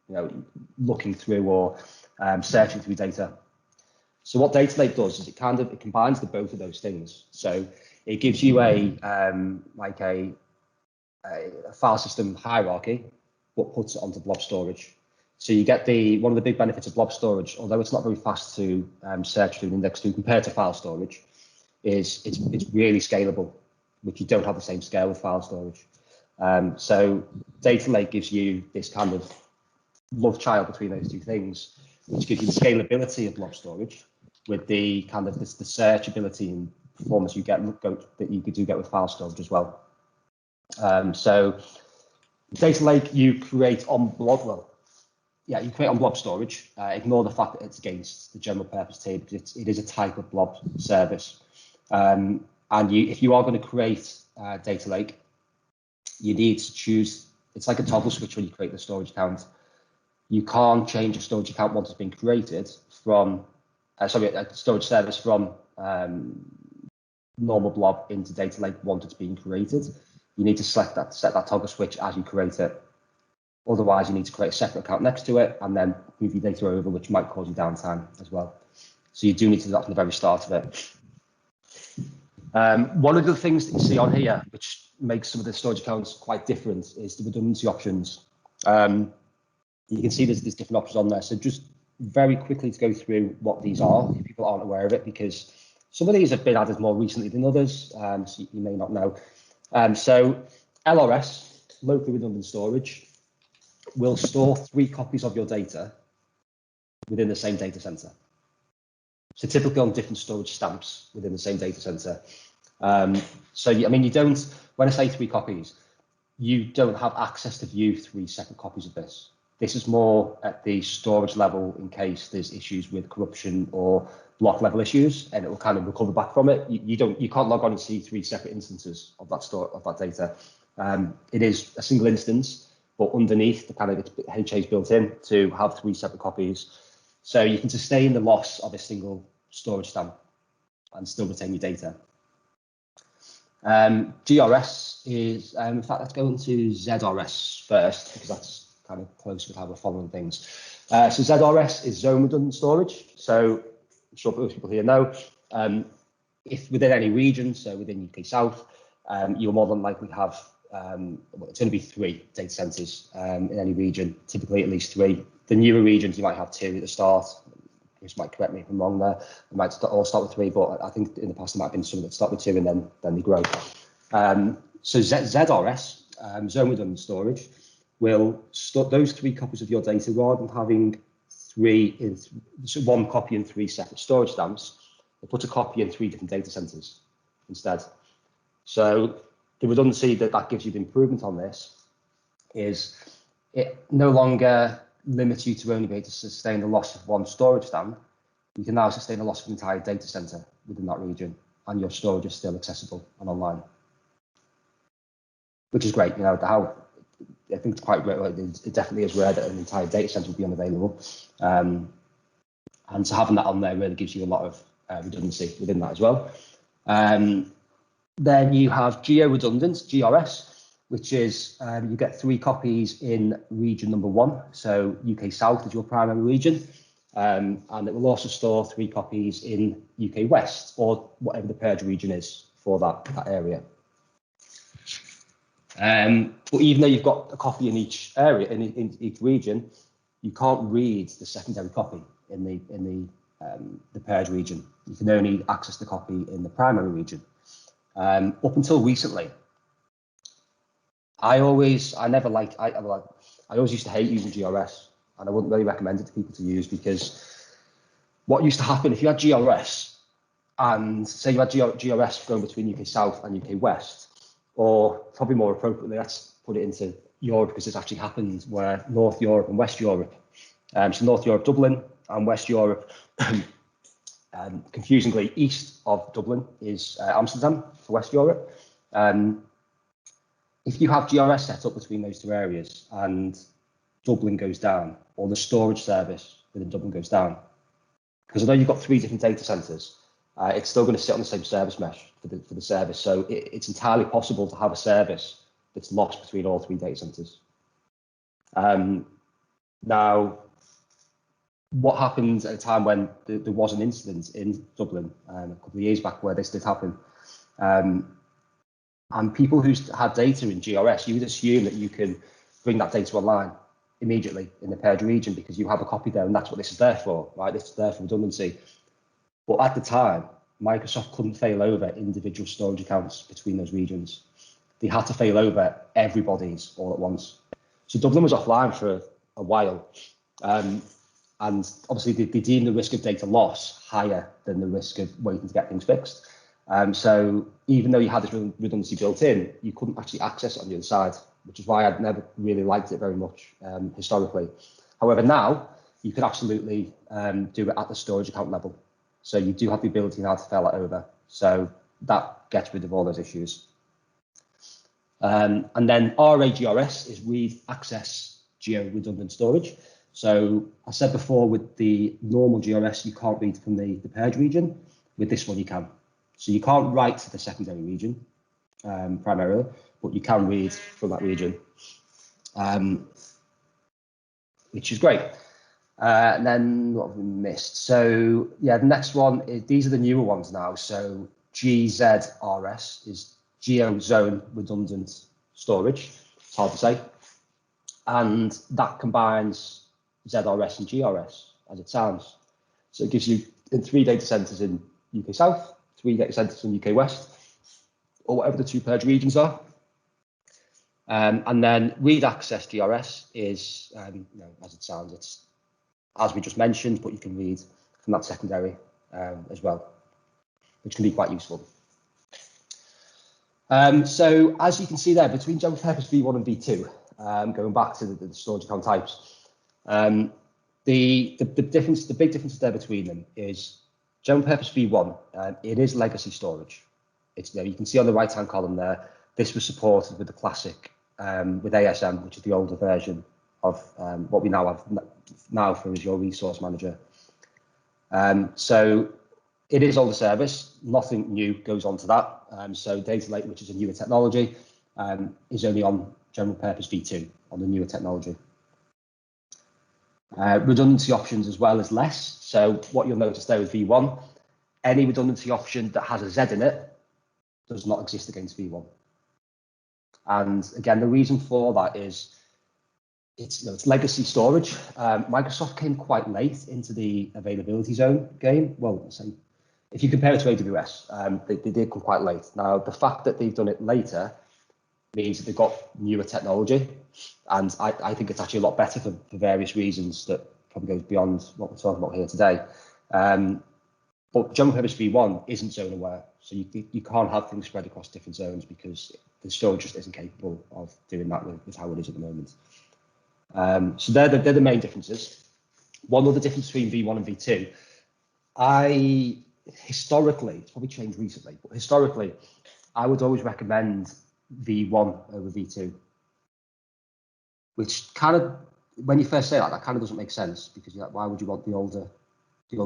[SPEAKER 4] you know, looking through or searching through data. So what Data Lake does is it combines the both of those things. So it gives you a file system hierarchy, but puts it onto blob storage. So you get one of the big benefits of blob storage, although it's not very fast to search through and index through compared to file storage, is it's really scalable, which you don't have the same scale with file storage. So Data Lake gives you this kind of love child between those two things, which gives you the scalability of blob storage with the kind of the searchability and performance you get that you do get with file storage as well. So Data Lake you create on blob, you create on blob storage. Ignore the fact that it's against the general purpose table, because it is a type of blob service. And if you are going to create Data Lake, you need to choose. It's like a toggle switch when you create the storage account. You can't change a storage account once it's been created from, a storage service from normal blob into Data Lake once it's been created. You need to set that toggle switch as you create it. Otherwise, you need to create a separate account next to it and then move your data over, which might cause you downtime as well. So you do need to do that from the very start of it. One of the things that you see on here, which makes some of the storage accounts quite different, is the redundancy options. You can see there's different options on there. So just very quickly to go through what these are, if people aren't aware of it, because some of these have been added more recently than others, so you may not know. So LRS, locally redundant storage, will store 3 copies of your data within the same data center. So typically on different storage stamps within the same data center. So, I mean, you don't, when I say 3 copies, you don't have access to view 3 separate copies of this. This is more at the storage level in case there's issues with corruption or block level issues, and it will kind of recover back from it. You can't log on and see 3 separate instances of that data. It is a single instance, but underneath the kind of HA is built in to have 3 separate copies. So you can sustain the loss of a single storage stamp and still retain your data. GRS is, in fact, let's go into ZRS first, because that's kind of close with how we're following things. So ZRS is zone redundant storage. So I'm sure most people here know, if within any region, so within UK South, you'll more than likely have, it's going to be 3 data centers in any region, typically at least 3. The newer regions, you might have 2 at the start. Chris might correct me if I'm wrong there. They might all start with 3, but I think in the past there might have been some that start with 2 and then they grow. So ZRS, zone redundant storage, will store those 3 copies of your data rather than having 1 copy in 3 separate storage stamps. They put a copy in 3 different data centers instead. So the redundancy that gives you the improvement on this is it no longer limits you to only be able to sustain the loss of 1 storage stamp. You can now sustain the loss of an entire data center within that region, and your storage is still accessible and online, which is great. You know, I think it's quite rare. It definitely is rare that an entire data center will be unavailable, and so having that on there really gives you a lot of redundancy within that as well. Then you have geo-redundant, GRS, which is you get 3 copies in region number 1. So UK South is your primary region, and it will also store 3 copies in UK West, or whatever the purge region is for that area. But even though you've got a copy in each area, in each region, you can't read the secondary copy in the paired region. You can only access the copy in the primary region. Up until recently, I always used to hate using GRS, and I wouldn't really recommend it to people to use, because what used to happen if you had GRS, and say you had GRS going between UK South and UK West, or probably more appropriately, let's put it into Europe, because this actually happens, where North Europe and West Europe. So North Europe, Dublin, and West Europe, confusingly, east of Dublin is Amsterdam for West Europe. If you have GRS set up between those two areas and Dublin goes down, or the storage service within Dublin goes down, because although you've got 3 different data centers, it's still going to sit on the same service mesh for the service. So it's entirely possible to have a service that's lost between all 3 data centers. Now, what happened at a time when there was an incident in Dublin a couple of years back where this did happen, and people who had data in GRS, you would assume that you can bring that data online immediately in the paired region because you have a copy there, and that's what this is there for, right? This is there for redundancy. But at the time, Microsoft couldn't fail over individual storage accounts between those regions. They had to fail over everybody's all at once. So Dublin was offline for a while. And obviously they deemed the risk of data loss higher than the risk of waiting to get things fixed. So even though you had this redundancy built in, you couldn't actually access it on the other side, which is why I'd never really liked it very much historically. However, now you can absolutely do it at the storage account level. So you do have the ability now to fail that over. So that gets rid of all those issues. And then RAGRS is read access geo-redundant storage. So I said before, with the normal GRS, you can't read from the paired region. With this one, you can. So you can't write to the secondary region primarily, but you can read from that region, which is great. And then what have we missed? So yeah, the next one is, these are the newer ones now. So GZRS is Geo Zone Redundant Storage. It's hard to say. And that combines ZRS and GRS as it sounds. So it gives you in 3 data centers in UK South, 3 data centers in UK West, or whatever the 2 purge regions are. And then read access GRS is, as it sounds, it's as we just mentioned, but you can read from that secondary as well, which can be quite useful. So as you can see there, between general purpose v1 and v2, going back to the storage account types, the big difference there between them is general purpose v1. It is legacy storage. It's there. You can see on the right hand column there. This was supported with the classic with ASM, which is the older version of what we now have for Azure Resource Manager. So it is older service. Nothing new goes on to that. So Data Lake, which is a newer technology, is only on general purpose v2 on the newer technology. Redundancy options as well as less. So what you'll notice there with v1, any redundancy option that has a Z in it does not exist against v1. And again, the reason for that is it's legacy storage. Microsoft came quite late into the availability zone game. Well, if you compare it to AWS, they did come quite late. Now, the fact that they've done it later means that they've got newer technology. And I think it's actually a lot better for various reasons that probably goes beyond what we're talking about here today. But general purpose v1 isn't zone aware. So you can't have things spread across different zones because the storage just isn't capable of doing that with how it is at the moment. So they're the main differences. One other difference between v1 and v2, historically, it's probably changed recently, but historically, I would always recommend v1 over v2, which kind of, when you first say that kind of doesn't make sense because you're like, why would you want the older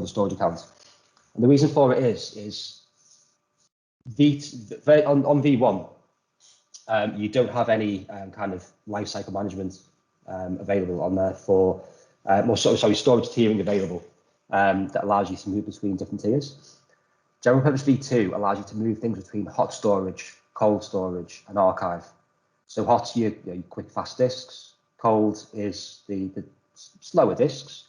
[SPEAKER 4] storage account? And the reason for it is on v1, you don't have any kind of lifecycle management available on there for storage tiering available that allows you to move between different tiers. General purpose V2 allows you to move things between hot storage, cold storage, and archive. So hot's your quick, fast disks. Cold is the slower disks.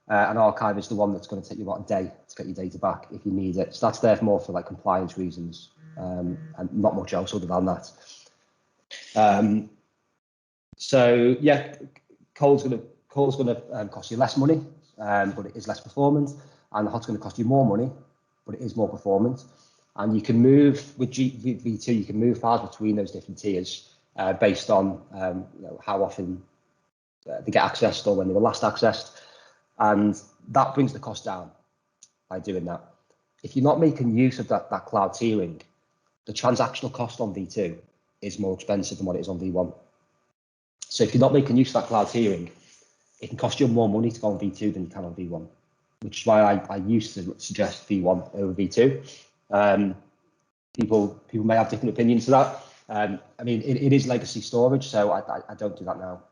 [SPEAKER 4] And archive is the one that's going to take you about a day to get your data back if you need it. So that's there more for like compliance reasons, and not much else other than that. So yeah, cold's going to cost you less money, but it is less performant, and hot's going to cost you more money, but it is more performant. And you can move with V2, you can move files between those different tiers based on how often they get accessed or when they were last accessed. And that brings the cost down by doing that. If you're not making use of that cloud tiering, the transactional cost on V2 is more expensive than what it is on V1. So if you're not making use of that cloud tiering, it can cost you more money to go on V2 than you can on V1, which is why I used to suggest V1 over V2. People may have different opinions to that. I mean, it is legacy storage, so I don't do that now.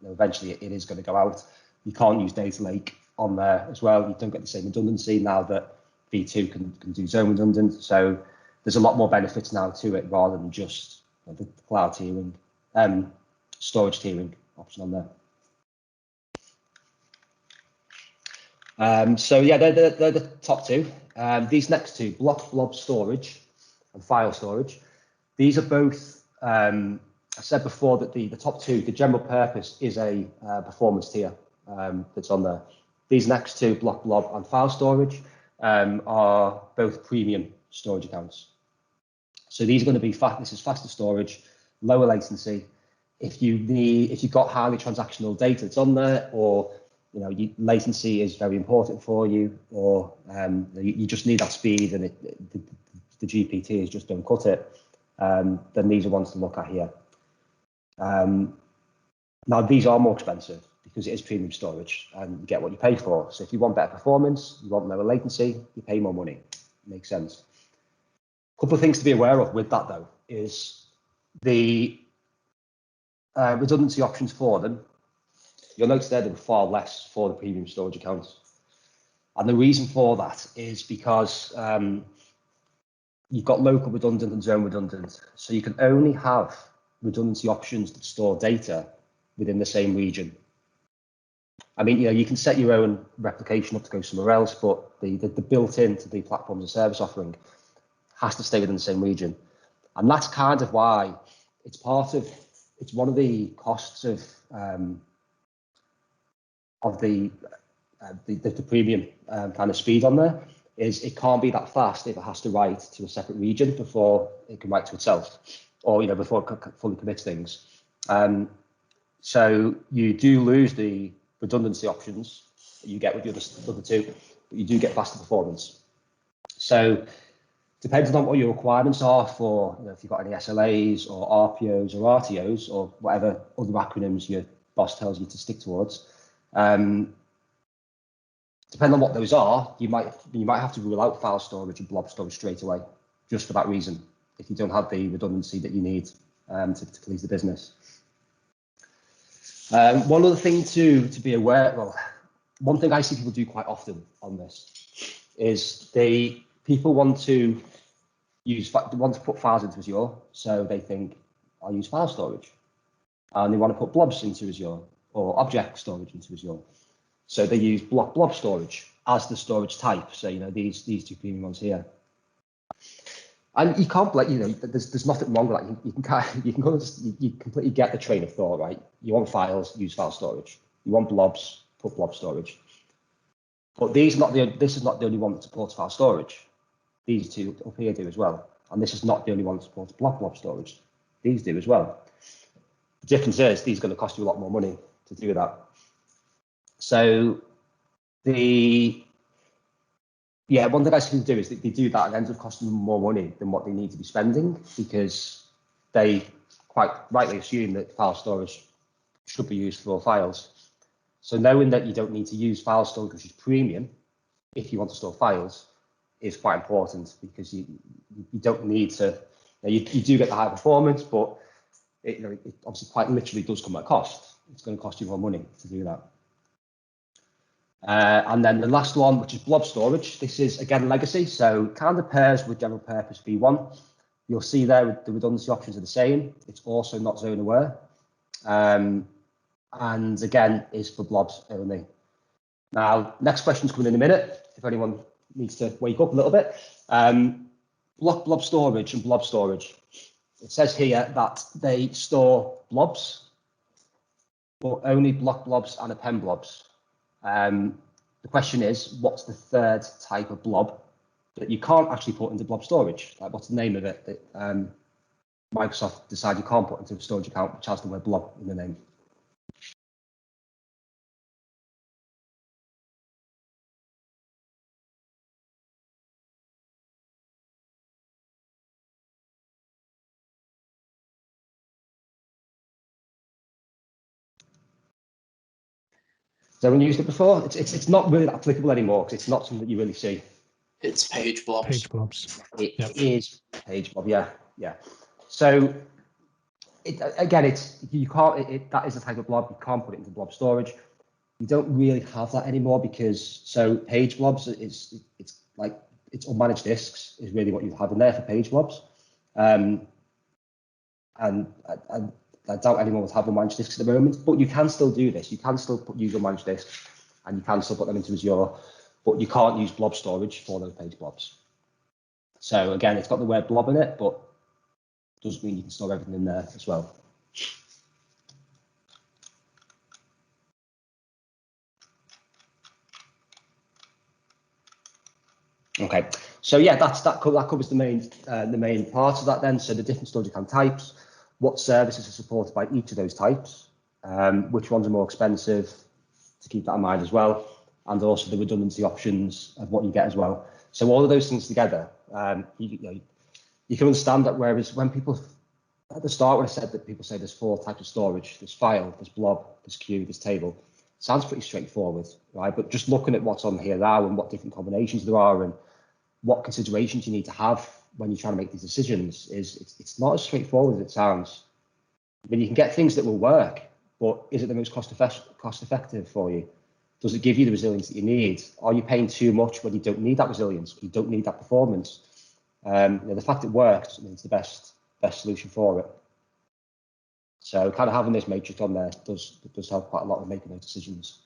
[SPEAKER 4] Eventually, it is going to go out. You can't use data lake on there as well. You don't get the same redundancy now that V2 can do zone redundant. So there's a lot more benefits now to it rather than just the cloud tiering, storage tiering option on there. So yeah, they're the top two. These next two, blob storage and file storage. These are both, I said before that the top two, the general purpose is a performance tier that's on there. These next two, blob and file storage, are both premium storage accounts. So these are going to be this is faster storage, lower latency. If you've got highly transactional data that's on there, or latency is very important for you, or you just need that speed and the GPTs just don't cut it, then these are ones to look at here. Now these are more expensive because it is premium storage and you get what you pay for. So if you want better performance, you want lower latency, you pay more money. Makes sense. A couple of things to be aware of with that though is the redundancy options for them. You'll notice there were far less for the premium storage accounts. And the reason for that is because you've got local redundant and zone redundant. So you can only have redundancy options that store data within the same region. I mean, you can set your own replication up to go somewhere else, but the built into the platform as a service offering has to stay within the same region. And that's kind of why it's one of the costs of the premium kind of speed on there is it can't be that fast if it has to write to a separate region before it can write to itself, or before it fully commits things. So you do lose the redundancy options that you get with the other two, but you do get faster performance. So depending on what your requirements are for, if you've got any SLAs or RPOs or RTOs or whatever other acronyms your boss tells you to stick towards, depending on what those are, you might have to rule out file storage and blob storage straight away, just for that reason, if you don't have the redundancy that you need to please the business. One other thing to be aware, one thing I see people do quite often on this is people want to put files into Azure, so they think I'll use file storage, and they want to put blobs into Azure or object storage into Azure. So they use blob storage as the storage type. So these two premium ones here, and you can't there's nothing wrong with that. You completely get the train of thought, right? You want files, use file storage. You want blobs, put blob storage. But this is not the only one that supports file storage. These two up here do as well, and this is not the only one that supports blob storage. These do as well. The difference is these are going to cost you a lot more money to do that. So one thing I see them do is that they do that and ends up costing them more money than what they need to be spending, because they quite rightly assume that file storage should be used for all files. So knowing that you don't need to use file storage, which is premium, if you want to store files, is quite important, because you don't need to. You do get the high performance, but it obviously quite literally does come at a cost. It's going to cost you more money to do that. And then the last one, which is blob storage. This is again legacy, so kind of pairs with general purpose v1. You'll see there the redundancy options are the same. It's also not zone aware. And again, is for blobs only. Now, next question's coming in a minute, if anyone needs to wake up a little bit. Blob storage and blob storage. It says here that they store blobs, but only block blobs and append blobs. The question is, what's the third type of blob that you can't actually put into blob storage? Like, what's the name of it that Microsoft decided you can't put into a storage account, which has the word blob in the name? Has anyone used it before? It's not really applicable anymore because it's not something that you really see.
[SPEAKER 7] It's page blobs.
[SPEAKER 3] Page blobs.
[SPEAKER 4] It is page blob, yeah. So again, you can't. That is a type of blob. You can't put it into blob storage. You don't really have that anymore because page blobs it's unmanaged disks is really what you have in there for page blobs. And I doubt anyone would have unmanaged disks at the moment, but you can still do this. You can still use unmanaged disks and you can still put them into Azure, but you can't use blob storage for those page blobs. So again, it's got the word blob in it, but doesn't mean you can store everything in there as well. Okay, so yeah, that covers the main part of that then. So the different storage account types, what services are supported by each of those types, which ones are more expensive, to keep that in mind as well, and also the redundancy options of what you get as well. So all of those things together, you can understand that. Whereas when people at the start, when I said that people say there's 4 types of storage, there's file, there's blob, there's queue, there's table, sounds pretty straightforward, right? But just looking at what's on here now and what different combinations there are and what considerations you need to have when you're trying to make these decisions it's not as straightforward as it sounds. I mean, you can get things that will work, but is it the most cost effective for you? Does it give you the resilience that you need? Are you paying too much when you don't need that resilience? You don't need that performance. The fact it works means the best solution for it. So kind of having this matrix on there does help quite a lot with making those decisions.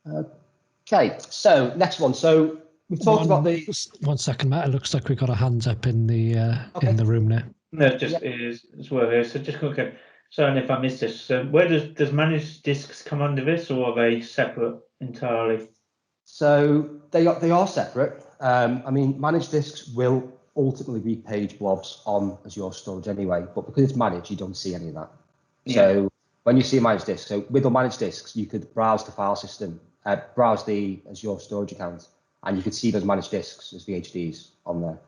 [SPEAKER 4] Okay, so next one. So we've talked about the.
[SPEAKER 3] 1 second, Matt. It looks like we've got a hand up in the room now.
[SPEAKER 5] No, it's where it is. So just quickly, sorry if I missed this. So where does managed disks come under this, or are they separate entirely?
[SPEAKER 4] So they are separate. I mean, managed disks will ultimately be page blobs on Azure Storage anyway, but because it's managed, you don't see any of that. Yeah. So when you see a managed disk, so with unmanaged disks, you could browse the file system, browse the Azure Storage account, and you could see those managed disks as VHDs on there.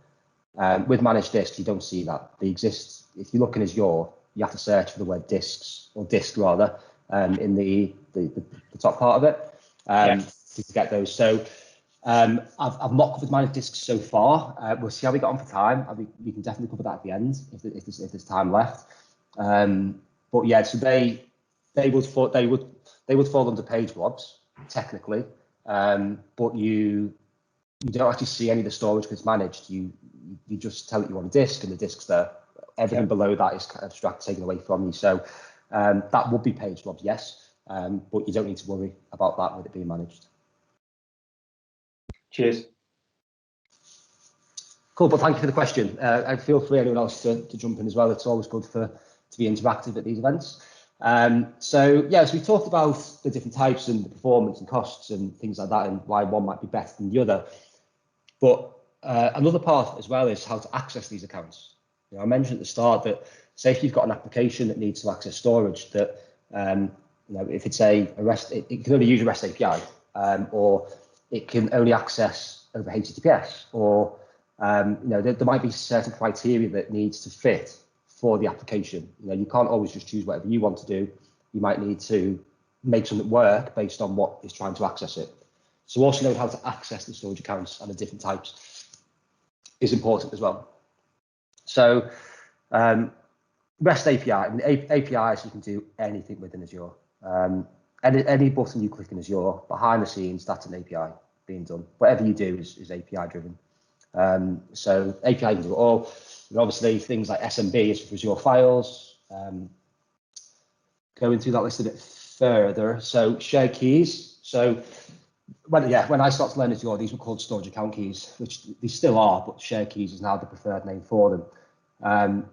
[SPEAKER 4] With managed disks, you don't see that. They exist. If you look in Azure, you have to search for the word disks, or disk rather, in the top part of it to get those. So I've not covered managed disks so far. We'll see how we got on for time. We can definitely cover that at the end if there's time left. But yeah, so they would fall under page blobs technically, but you don't actually see any of the storage because it's managed. You just tell it you want a disk and the disk's there. Everything below that is kind of taken away from you. So that would be page blobs, yes, but you don't need to worry about that with it being managed.
[SPEAKER 5] Cheers.
[SPEAKER 4] Cool, but thank you for the question. I feel free anyone else to jump in as well. It's always good to be interactive at these events. So we talked about the different types and the performance and costs and things like that and why one might be better than the other. But another part as well is how to access these accounts. I mentioned at the start that say if you've got an application that needs to access storage, that if it's a REST, it can only use a REST API, or it can only access over HTTPS, or there might be certain criteria that needs to fit for the application. You can't always just choose whatever you want to do. You might need to make something work based on what is trying to access it. So also knowing how to access the storage accounts and the different types is important as well. So REST API, APIs, you can do anything within Azure. Any button you click in Azure, behind the scenes, that's an API being done. Whatever you do is API driven. So API can do it all. And obviously things like SMB is for Azure files. Going through that list a bit further. So shared keys. So when I started to learn Azure, these were called storage account keys, which they still are, but shared keys is now the preferred name for them.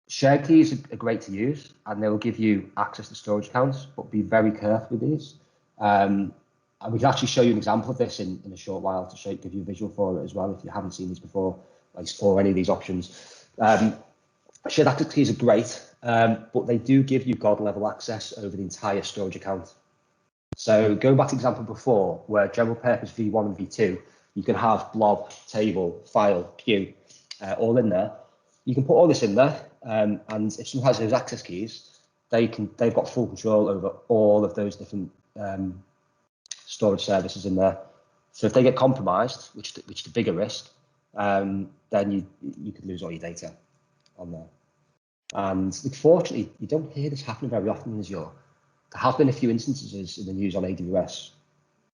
[SPEAKER 4] Shared keys are great to use, and they will give you access to storage accounts, but be very careful with these. And we can actually show you an example of this in a short while to give you a visual for it as well, if you haven't seen these before, or any of these options. Shared access keys are great, but they do give you God level access over the entire storage account. So going back to the example before, where general purpose V1 and V2, you can have blob, table, file, queue, all in there. You can put all this in there, and if someone has those access keys, they've got full control over all of those different storage services in there. So if they get compromised, which is the bigger risk, then you could lose all your data on there. And unfortunately, you don't hear this happening very often in Azure. There have been a few instances in the news on AWS.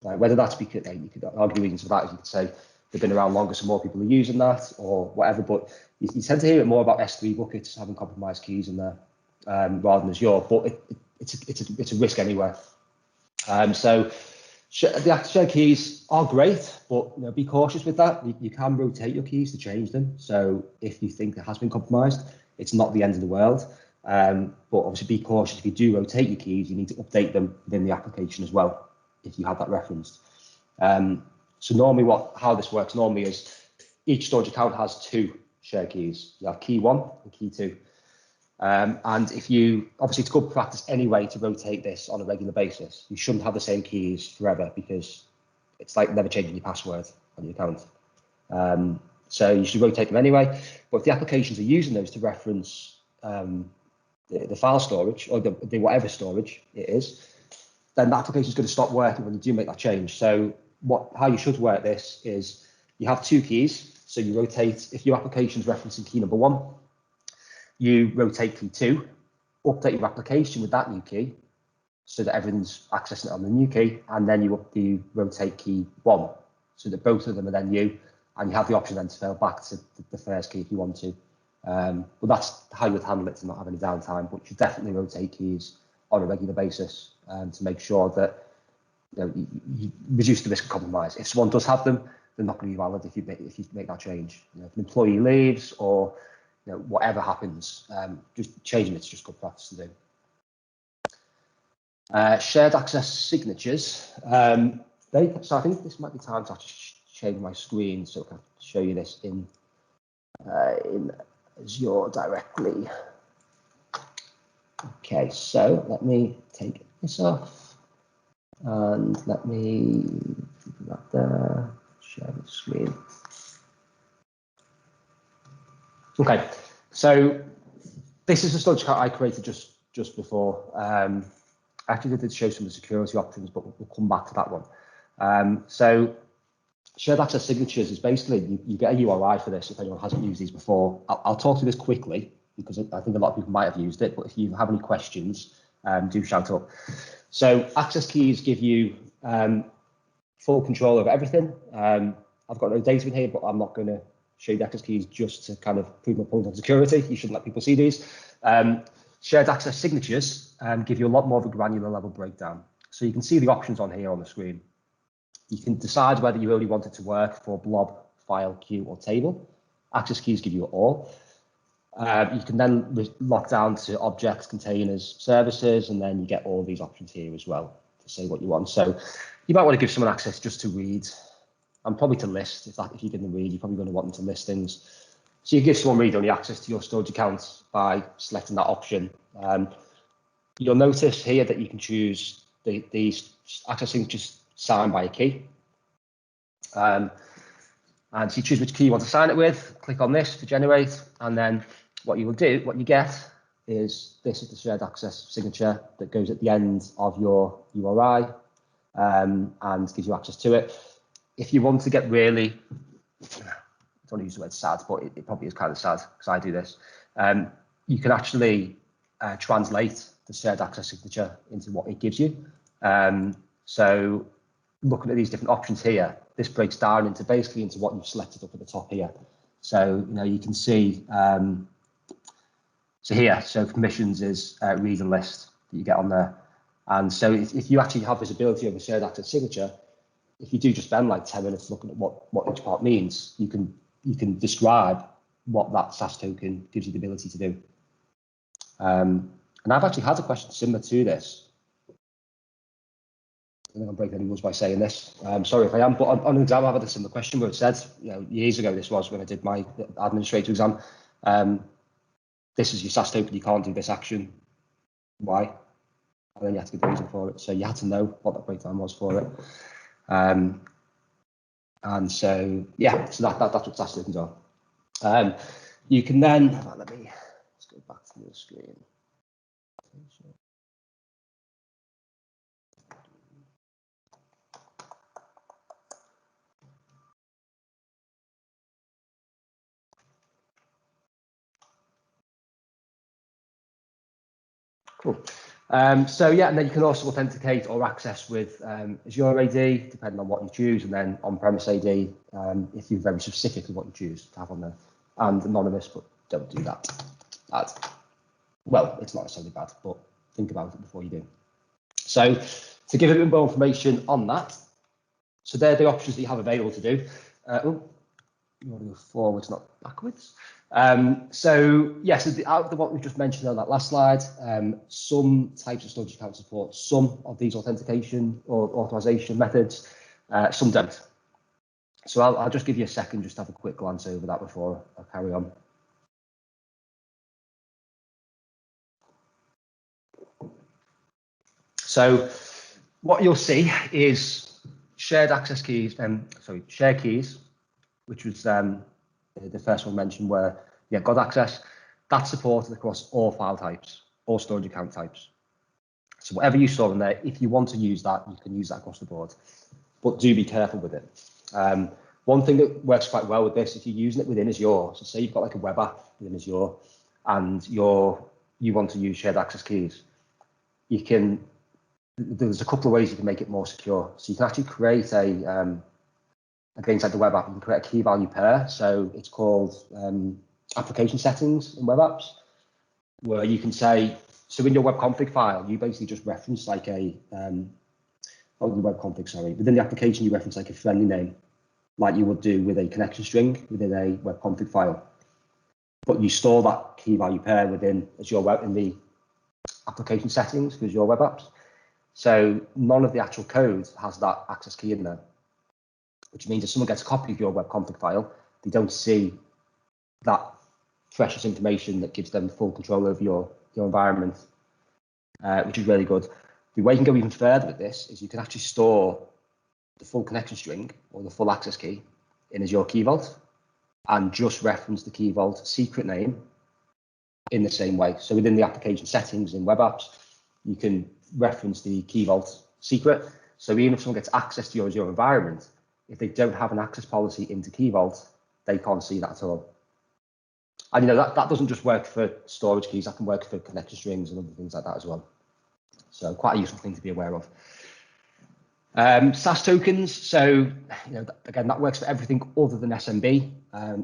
[SPEAKER 4] Whether that's because you could argue reasons for that, as you could say they've been around longer, so more people are using that, or whatever. But you tend to hear it more about S3 buckets having compromised keys in there rather than Azure. But it's a risk anywhere. So the shared keys are great, but be cautious with that. You can rotate your keys to change them. So if you think it has been compromised, it's not the end of the world. But obviously be cautious. If you do rotate your keys, you need to update them within the application as well, if you have that referenced. So normally how this works normally is each storage account has 2 shared keys. You have key 1 and key 2. And if you, obviously it's good practice anyway to rotate this on a regular basis. You shouldn't have the same keys forever, because it's like never changing your password on your account. So you should rotate them anyway. But if the applications are using those to reference the file storage, or the whatever storage it is, then the application is going to stop working when you do make that change. So how you should work this is you have 2 keys. So you rotate, if your application is referencing key number 1, you rotate key 2, update your application with that new key so that everyone's accessing it on the new key, and then you rotate key 1 so that both of them are then new, and you have the option then to fail back to the first key if you want to. But that's how you would handle it to not have any downtime. But you definitely rotate keys on a regular basis to make sure that you reduce the risk of compromise. If someone does have them, they're not going to be valid if you make that change. If an employee leaves or whatever happens, just changing it's just good practice to do. Shared access signatures. So I think this might be time to actually change my screen so I can show you this in Azure directly. Okay, so let me take this off and let me put that there. Share the screen. Okay, so this is the storage account I created just before. Actually, I did show some of the security options, but we'll come back to that one. So shared access signatures is basically you get a URI for this if anyone hasn't used these before. I'll talk through this quickly because I think a lot of people might have used it, but if you have any questions, do shout up. So access keys give you full control over everything. I've got no data in here, but I'm not going to show you the access keys just to kind of prove my point on security. You shouldn't let people see these. Shared access signatures give you a lot more of a granular level breakdown. So you can see the options on here on the screen. You can decide whether you only want it to work for blob, file, queue, or table. Access keys give you it all. You can then lock down to objects, containers, services, and then you get all these options here as well to say what you want. So you might want to give someone access just to read, and probably to list. If you give them read, you're probably going to want them to list things. So you give someone read-only access to your storage account by selecting that option. You'll notice here that you can choose these access signatures signed by a key. And so you choose which key you want to sign it with, click on this to generate, and then what you get is this is the shared access signature that goes at the end of your URI and gives you access to it. If you want to get really, I don't want to use the word sad, but it probably is kind of sad because I do this. You can actually translate the shared access signature into what it gives you. So looking at these different options here, this breaks down into basically into what you've selected up at the top here. So, you know, you can see, so here, so permissions is read and list that you get on there. And so if you actually have visibility of the shared access signature, if you do just spend like 10 minutes looking at what each part means, you can describe what that SAS token gives you the ability to do. And I've actually had a question similar to this. I think I'm breaking any rules by saying this. Sorry if I am, but on an exam I've had a similar question where it said, you know, years ago this was when I did my administrator exam. This is your SAS token, you can't do this action. Why? And then you had to give the reason for it. So you had to know what that breakdown was for it. And so, yeah, so that's what SAS tokens are. You can then, let's go back to the screen. Cool. So yeah, and then you can also authenticate or access with Azure AD, depending on what you choose, and then on-premise AD, if you're very specific with what you choose to have on there, and anonymous, but don't do that. Well, it's not necessarily bad, but think about it before you do. So to give a bit more information on that, so they're the options that you have available to do. You want to go forwards, not backwards. So yes, out of the what we've just mentioned on that last slide, some types of storage account support some of these authentication or authorization methods, some don't. So I'll just give you a second just to have a quick glance over that before I carry on. So what you'll see is shared access keys, share keys, which was the first one mentioned where you got access. That's supported across all file types, all storage account types. So whatever you store in there, if you want to use that, you can use that across the board, but do be careful with it. One thing that works quite well with this, if you're using it within Azure, so say you've got like a web app within Azure and you want to use shared access keys, there's a couple of ways you can make it more secure. So you can actually create again, inside the web app, you can create a key value pair. So it's called application settings in web apps, where you can say, so in your web config file, you basically just reference like within the application, you reference like a friendly name, like you would do with a connection string within a web config file. But you store that key value pair within Azure Web in the application settings for Azure web apps. So none of the actual code has that access key in there, which means if someone gets a copy of your web config file, they don't see that precious information that gives them full control over your environment, which is really good. The way you can go even further with this is you can actually store the full connection string or the full access key in Azure Key Vault and just reference the Key Vault secret name in the same way. So within the application settings in web apps, you can reference the Key Vault secret. So even if someone gets access to your Azure environment, if they don't have an access policy into Key Vault, they can't see that at all. And you know that doesn't just work for storage keys, that can work for connection strings and other things like that as well. So quite a useful thing to be aware of. SAS tokens, so you know, again, that works for everything other than SMB.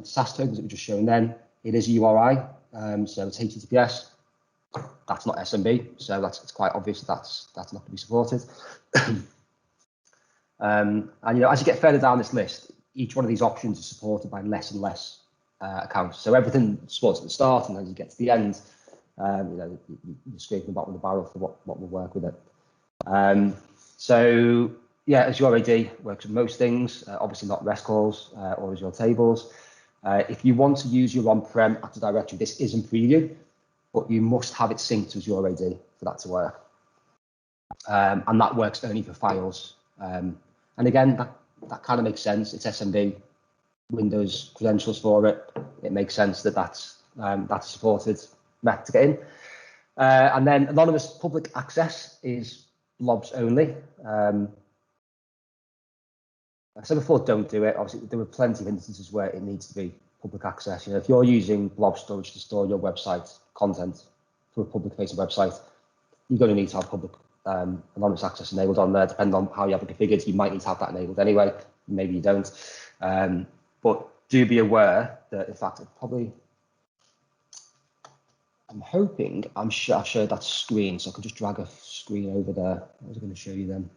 [SPEAKER 4] SAS tokens that we've just shown then, it is URI, so it's HTTPS. That's not SMB, so it's quite obvious that's not going to be supported. And you know, as you get further down this list, each one of these options is supported by less and less accounts. So everything supports at the start, and then you get to the end, you know, you're scraping the bottom of the barrel for what will work with it. So yeah, Azure AD works with most things, obviously not REST calls or Azure tables. If you want to use your on-prem Active Directory, this is in preview, but you must have it synced to Azure AD for that to work. And that works only for files. And again, that kind of makes sense. It's SMB, Windows credentials for it. It makes sense that that's supported method to get in. And then anonymous public access is blobs only. I said before, don't do it. Obviously, there were plenty of instances where it needs to be public access. You know, if you're using blob storage to store your website content for a public-facing website, you're going to need to have public anonymous access enabled on there. Depending on how you have it configured, you might need to have that enabled anyway. Maybe you don't. But do be aware that, in fact, I'm hoping I've showed that screen, so I can just drag a screen over there. What was I going to show you then?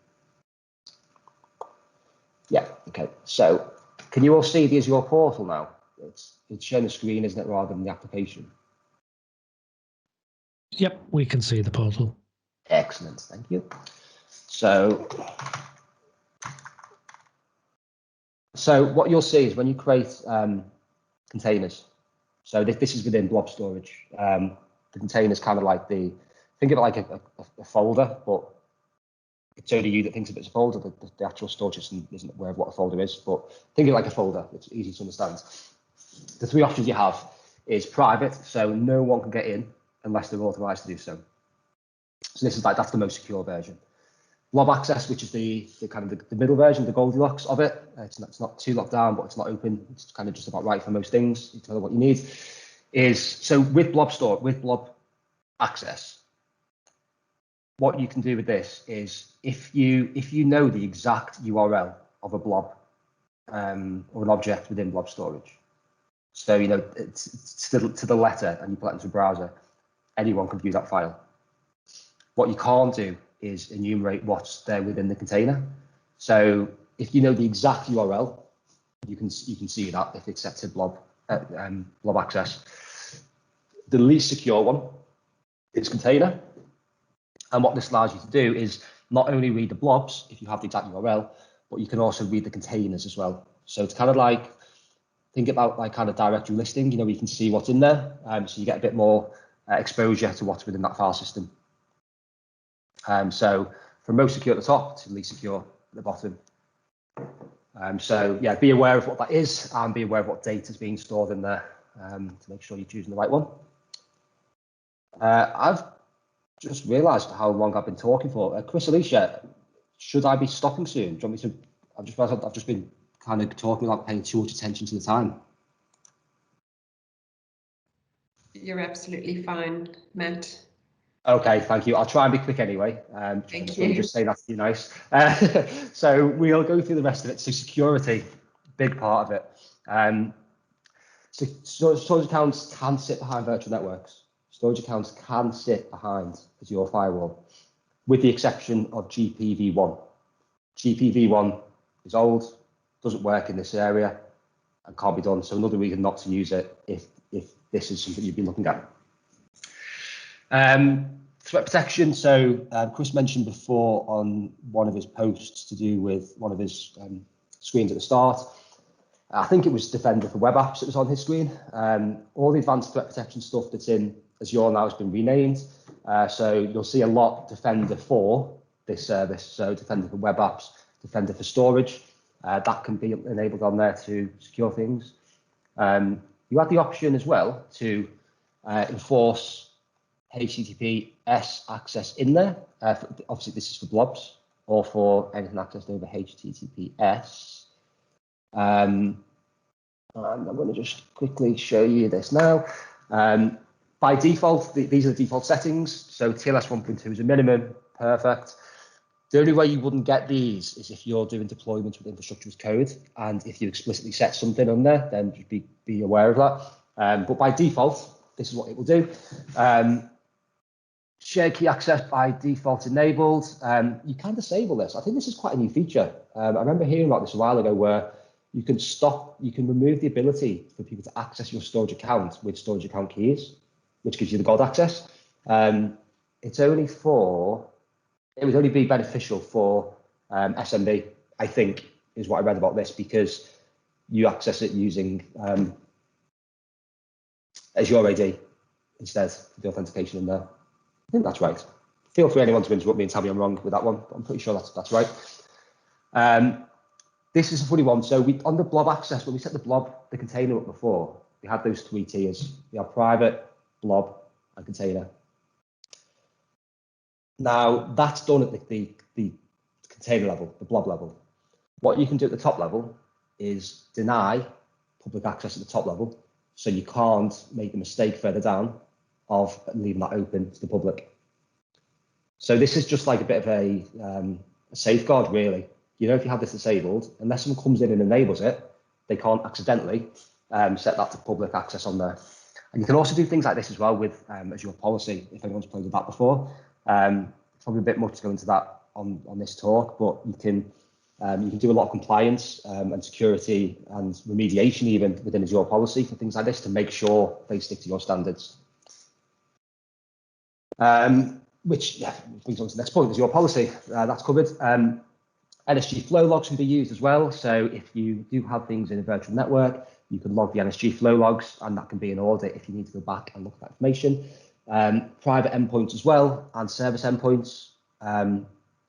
[SPEAKER 4] Yeah, okay. So can you all see the Azure portal now? It's showing the screen, isn't it, rather than the application?
[SPEAKER 3] Yep, we can see the portal.
[SPEAKER 4] Excellent, thank you. So what you'll see is when you create containers, so this is within blob storage. The container is kind of like think of it like a folder, but it's only you that thinks of it as a folder. The actual storage system isn't aware of what a folder is, but think of it like a folder. It's easy to understand. The three options you have is private, so no one can get in unless they're authorized to do so. So that's the most secure version. Blob access, which is the kind of the middle version, the Goldilocks of it. It's not too locked down, but it's not open. It's kind of just about right for most things. You tell them what you need. With blob access, what you can do with this is if you know the exact URL of a blob or an object within blob storage, so you know it's to the letter, and you put it into a browser, anyone can view that file. What you can't do is enumerate what's there within the container. So if you know the exact URL, you can see that if it's set to blob access. The least secure one is container. And what this allows you to do is not only read the blobs if you have the exact URL, but you can also read the containers as well. So it's kind of like, think about like kind of directory listing, you know, you can see what's in there. So you get a bit more exposure to what's within that file system. So from most secure at the top to least secure at the bottom. So yeah, be aware of what that is and be aware of what data is being stored in there to make sure you're choosing the right one. I've just realised how long I've been talking for. Chris, Alicia, should I be stopping soon? Do you want me to? I've just realised I've just been kind of talking without paying too much attention to the time.
[SPEAKER 2] You're absolutely fine, Matt.
[SPEAKER 4] Okay, thank you. I'll try and be quick anyway.
[SPEAKER 2] Thank you.
[SPEAKER 4] Just say that's nice. So we'll go through the rest of it. So security, big part of it. So storage accounts can sit behind virtual networks. Storage accounts can sit behind Azure Firewall, with the exception of GPv1. GPv1 is old, doesn't work in this area, and can't be done. So another reason not to use it if this is something you've been looking at. Threat protection. So Chris mentioned before on one of his posts to do with one of his screens at the start. I think it was Defender for web apps that was on his screen. All the advanced threat protection stuff that's in Azure now has been renamed. So you'll see a lot Defender for this service. So Defender for web apps, Defender for storage. That can be enabled on there to secure things. You have the option as well to enforce HTTPS access in there. Obviously, this is for blobs or for anything accessed over HTTPS. And I'm going to just quickly show you this now. By default, these are the default settings. So TLS 1.2 is a minimum, perfect. The only way you wouldn't get these is if you're doing deployments with infrastructure as code, and if you explicitly set something on there, then just be aware of that. But by default, this is what it will do. Shared key access by default enabled. You can disable this. I think this is quite a new feature. I remember hearing about this a while ago, where you can remove the ability for people to access your storage account with storage account keys, which gives you the gold access. It would only be beneficial for SMB, I think, is what I read about this, because you access it using Azure AD instead for the authentication in there. I think that's right. Feel free anyone to interrupt me and tell me I'm wrong with that one, but I'm pretty sure that's right. This is a funny one. So on the blob access, when we set the container up before, we had those three tiers. We have private, blob, and container. Now that's done at the container level, the blob level. What you can do at the top level is deny public access at the top level, so you can't make the mistake further down of leaving that open to the public. So this is just like a bit of a safeguard, really. You know, if you have this disabled, unless someone comes in and enables it, they can't accidentally set that to public access on there. And you can also do things like this as well with Azure policy, if anyone's played with that before. Probably a bit much to go into that on this talk, but you can do a lot of compliance and security and remediation even within Azure policy for things like this to make sure they stick to your standards. Which brings on to the next point, Azure policy. That's covered. NSG flow logs can be used as well. So if you do have things in a virtual network, you can log the NSG flow logs, and that can be an audit if you need to go back and look at that information. Private endpoints as well, and service endpoints.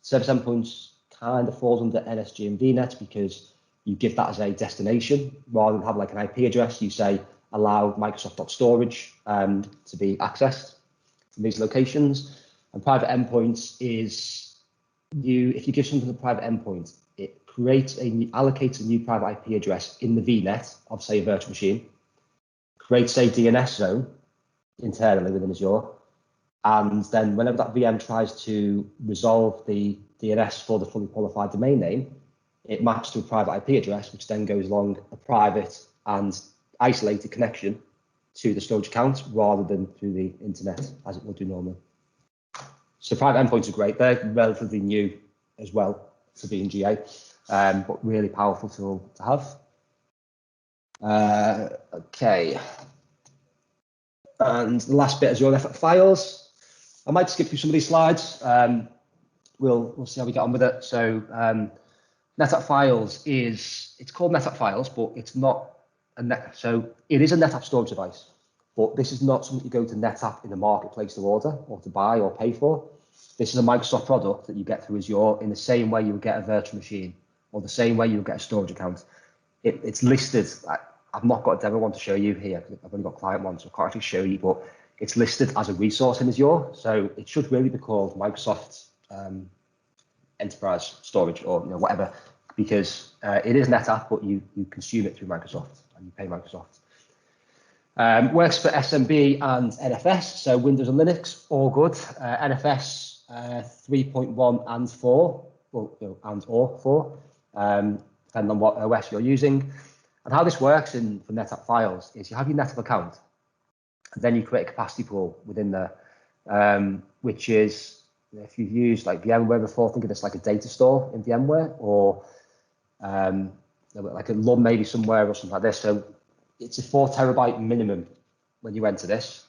[SPEAKER 4] Service endpoints kind of falls under NSG and VNet because you give that as a destination rather than have like an IP address. You say allow Microsoft.storage to be accessed from these locations. And private endpoints is if you give something a private endpoint, it allocates a new private IP address in the VNet of, say, a virtual machine, creates a DNS zone internally within Azure, and then whenever that VM tries to resolve the DNS for the fully qualified domain name, it maps to a private IP address, which then goes along a private and isolated connection to the storage account rather than through the internet as it would do normally. So private endpoints are great. They're relatively new as well to be in GA, but really powerful tool to have. Okay. And the last bit, Azure network files. I might skip through some of these slides. We'll see how we get on with it. So NetApp files it's called NetApp files, but it's not so it is a NetApp storage device. But this is not something you go to NetApp in the marketplace to order or to buy or pay for. This is a Microsoft product that you get through Azure in the same way you would get a virtual machine or the same way you would get a storage account. It's listed. I've not got a demo one to show you here. I've only got client one, so I can't actually show you, but it's listed as a resource in Azure. So it should really be called Microsoft Enterprise Storage or whatever, because it is NetApp, but you consume it through Microsoft and you pay Microsoft. Works for SMB and NFS, so Windows and Linux, all good. NFS 3.1 and 4, or 4, depending on what OS you're using. And how this works for NetApp files is you have your NetApp account, and then you create a capacity pool within there, which is, if you've used like VMware before, think of this like a data store in VMware, or like a LUM maybe somewhere or something like this. So it's a 4 terabyte minimum when you enter this,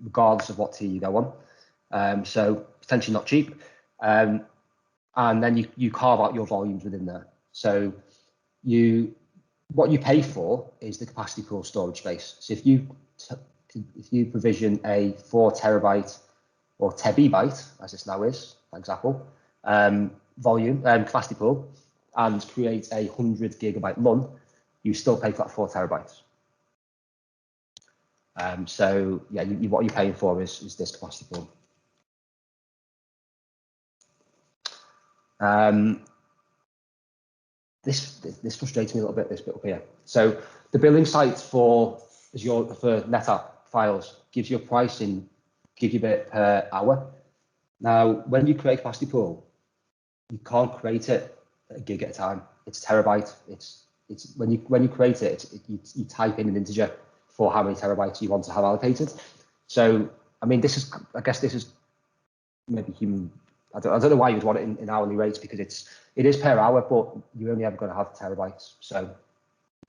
[SPEAKER 4] regardless of what tier you go on. So potentially not cheap. And then you carve out your volumes within there. So what you pay for is the capacity pool storage space. So if you provision a 4 terabyte or tebibyte, as this now is, for example, volume capacity pool, and create a 100 gigabyte LUN, you still pay for that 4 terabytes. So yeah, what you're paying for is this capacity pool. This frustrates me a little bit, this bit up here. So the billing site for NetApp files gives you a price in gigabit per hour. Now, when you create a capacity pool, you can't create it a gig at a time. It's terabyte. It's when you create it, you type in an integer for how many terabytes you want to have allocated. So I mean, I guess this is maybe human. I don't know why you'd want it in hourly rates, because it is per hour, but you're only ever going to have terabytes. So,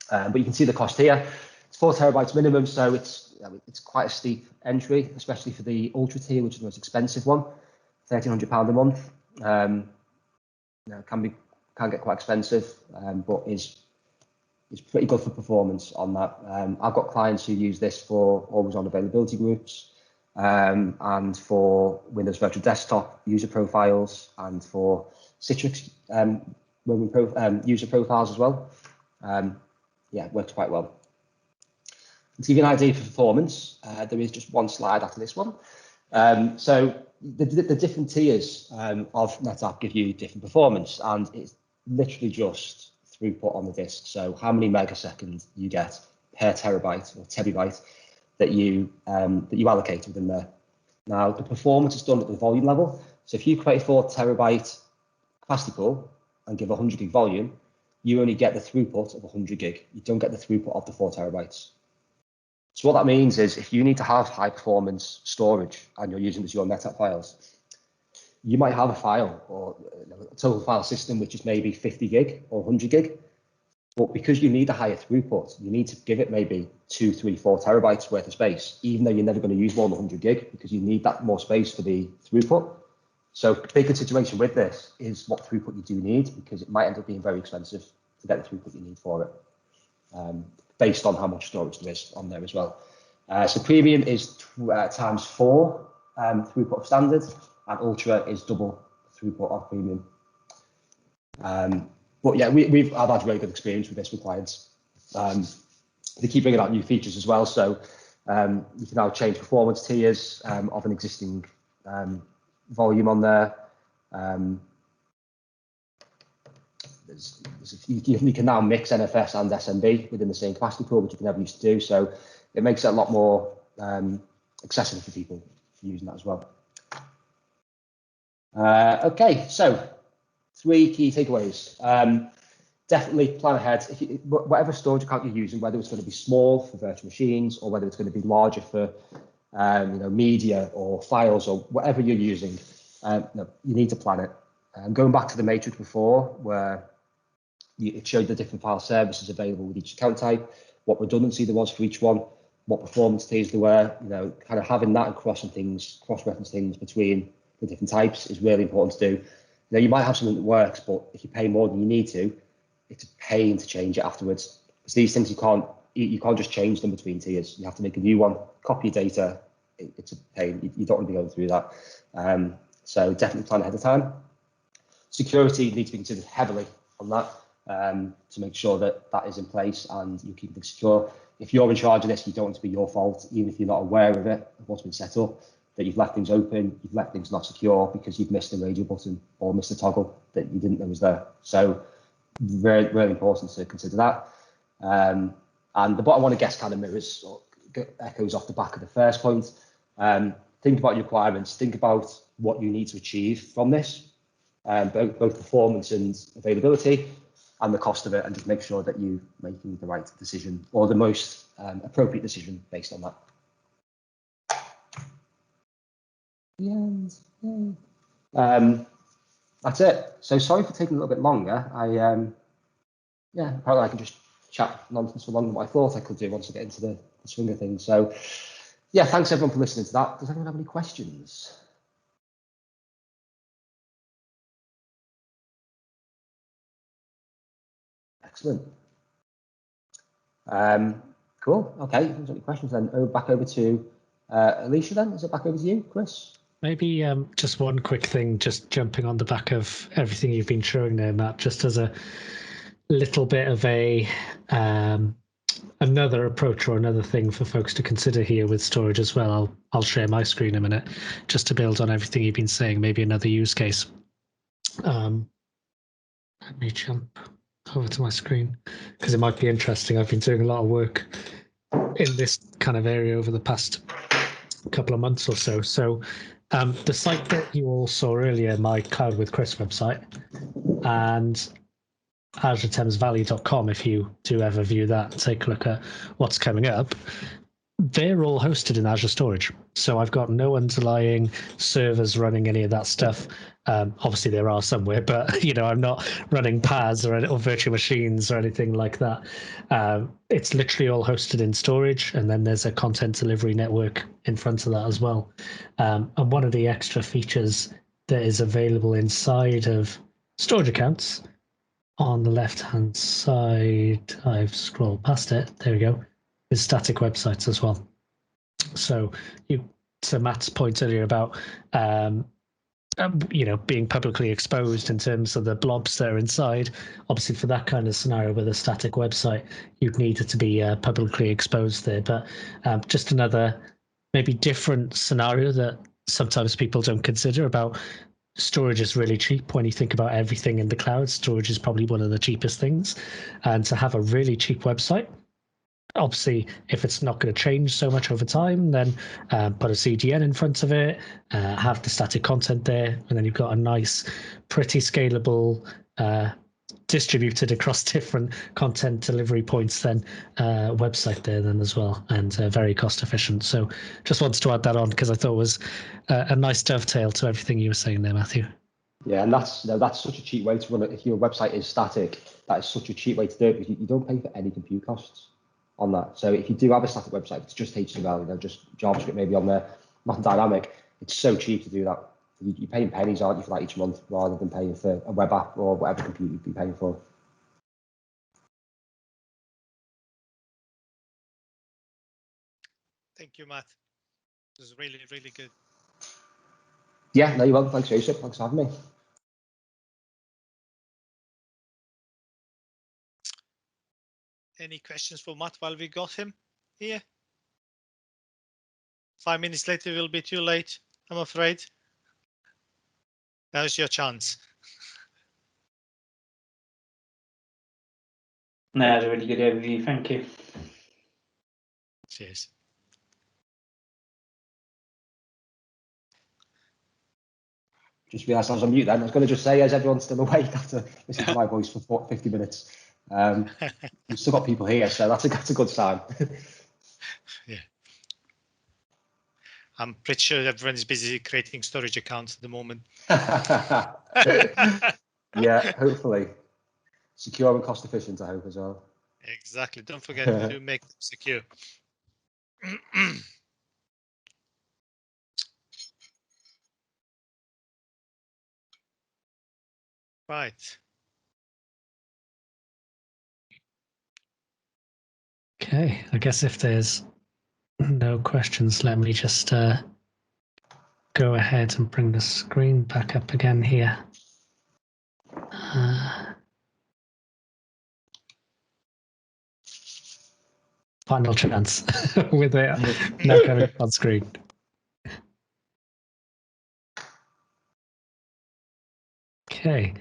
[SPEAKER 4] but you can see the cost here. It's 4 terabytes minimum, so it's quite a steep entry, especially for the ultra tier, which is the most expensive one, £1,300 a month. Can get quite expensive, but is pretty good for performance on that. I've got clients who use this for always-on availability groups, and for Windows Virtual Desktop user profiles, and for Citrix user profiles as well. Yeah, it works quite well. To give you an idea for performance, there is just one slide after this one. So the different tiers of NetApp give you different performance, and it's literally just throughput on the disk. So how many megaseconds you get per terabyte or tebibyte that you allocate within there. Now the performance is done at the volume level. So if you create a 4 terabyte capacity pool and give 100 gig volume, you only get the throughput of 100 gig. You don't get the throughput of the 4 terabytes. So what that means is if you need to have high performance storage and you're using Azure NetApp files, you might have a file or a total file system which is maybe 50 gig or 100 gig. But because you need a higher throughput, you need to give it maybe 2, 3, 4 terabytes worth of space, even though you're never going to use more than 100 gig because you need that more space for the throughput. So a big consideration with this is what throughput you do need, because it might end up being very expensive to get the throughput you need for it, based on how much storage there is on there as well. So premium is times 4 throughput of standard, and ultra is double throughput of premium. But yeah, I've had very good experience with this with clients. They keep bringing out new features as well. So you can now change performance tiers of an existing volume on there. You can now mix NFS and SMB within the same capacity pool, which you never used to do. So it makes it a lot more accessible for people using that as well. Okay, so 3 key takeaways. Definitely plan ahead. Whatever storage account you're using, whether it's going to be small for virtual machines or whether it's going to be larger for media or files or whatever you're using, you need to plan it. Going back to the matrix before, where it showed the different file services available with each account type, what redundancy there was for each one, what performance tiers there were, kind of having that and cross-reference things between the different types is really important to do. You might have something that works, but if you pay more than you need to, it's a pain to change it afterwards. Because these things you can't just change them between tiers. You have to make a new one, copy your data. It's a pain. You don't want to be going through that. So definitely plan ahead of time. Security needs to be considered heavily on that to make sure that that is in place and you keep things secure. If you're in charge of this, you don't want it to be your fault, even if you're not aware of it, of what's been set up, that you've left things open, you've left things not secure because you've missed the radio button or missed a toggle that you didn't know was there. So very, really important to consider that. And what I want to guess kind of mirrors or echoes off the back of the first point. Think about your requirements, think about what you need to achieve from this, both performance and availability, and the cost of it, and just make sure that you're making the right decision or the most appropriate decision based on that. That's it. So sorry for taking a little bit longer. Apparently I can just chat nonsense for longer than what I thought I could do once I get into the swing of things. So yeah, thanks everyone for listening to that. Does anyone have any questions? Excellent. Cool. Okay, if there's any questions, then back over to Alicia then. Is it back over to you, Chris?
[SPEAKER 3] Maybe just one quick thing, just jumping on the back of everything you've been showing there, Matt, just as a little bit of a another approach or another thing for folks to consider here with storage as well. I'll share my screen in a minute just to build on everything you've been saying, maybe another use case. Let me jump over to my screen because it might be interesting. I've been doing a lot of work in this kind of area over the past couple of months or so. So the site that you all saw earlier, my Cloud with Chris website, and AzureThamesValley.com, if you do ever view that and take a look at what's coming up, they're all hosted in Azure Storage. So I've got no underlying servers running any of that stuff. Obviously there are somewhere, but I'm not running PaaS or virtual machines or anything like that. It's literally all hosted in storage, and then there's a content delivery network in front of that as well. And one of the extra features that is available inside of storage accounts on the left-hand side, I've scrolled past it, there we go, is static websites as well. So to Matt's point earlier about being publicly exposed in terms of the blobs that are inside, obviously for that kind of scenario with a static website, you'd need it to be publicly exposed there. But just another maybe different scenario that sometimes people don't consider about storage is really cheap. When you think about everything in the cloud, storage is probably one of the cheapest things. And to have a really cheap website obviously, if it's not going to change so much over time, then put a CDN in front of it, have the static content there, and then you've got a nice, pretty scalable, distributed across different content delivery points then website there then as well, and very cost efficient. So just wanted to add that on because I thought it was a nice dovetail to everything you were saying there, Matthew.
[SPEAKER 4] Yeah, and that's such a cheap way to run it. If your website is static, that is such a cheap way to do it because you don't pay for any compute costs on that. So if you do have a static website, it's just HTML, just JavaScript maybe on there, nothing dynamic. It's so cheap to do that. You're paying pennies, aren't you, for that each month, rather than paying for a web app or whatever compute you'd be paying for.
[SPEAKER 1] Thank you, Matt. It was really, really good.
[SPEAKER 4] Yeah, no, you're welcome. Thanks, Josip. Thanks for having me.
[SPEAKER 1] Any questions for Matt while we got him here? 5 minutes later will be too late, I'm afraid. Now's your chance.
[SPEAKER 5] No, that's a really good overview. Thank you.
[SPEAKER 1] Cheers.
[SPEAKER 4] Just realised I was on mute then. I was going to just say, is everyone still awake after listening to my voice for 50 minutes? We've still got people here, so that's a good sign.
[SPEAKER 1] Yeah. I'm pretty sure everyone is busy creating storage accounts at the moment.
[SPEAKER 4] Yeah, hopefully. Secure and cost efficient, I hope, as well.
[SPEAKER 1] Exactly. Don't forget to make them secure. Right.
[SPEAKER 3] Okay, I guess if there's no questions, let me just go ahead and bring the screen back up again here. Final chance with it now coming on screen. Okay.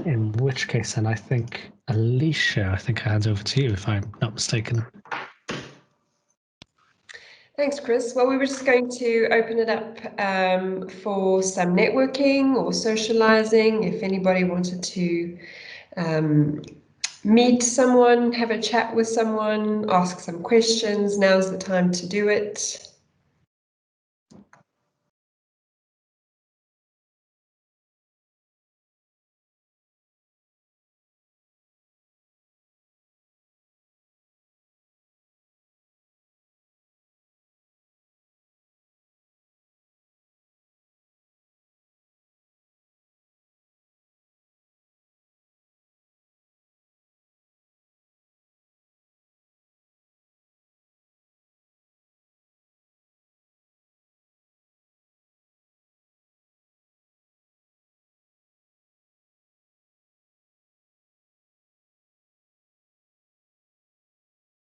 [SPEAKER 3] In which case, then I think Alicia, I hand over to you if I'm not mistaken.
[SPEAKER 2] Thanks, Chris. Well, we were just going to open it up for some networking or socializing. If anybody wanted to meet someone, have a chat with someone, ask some questions, now's the time to do it.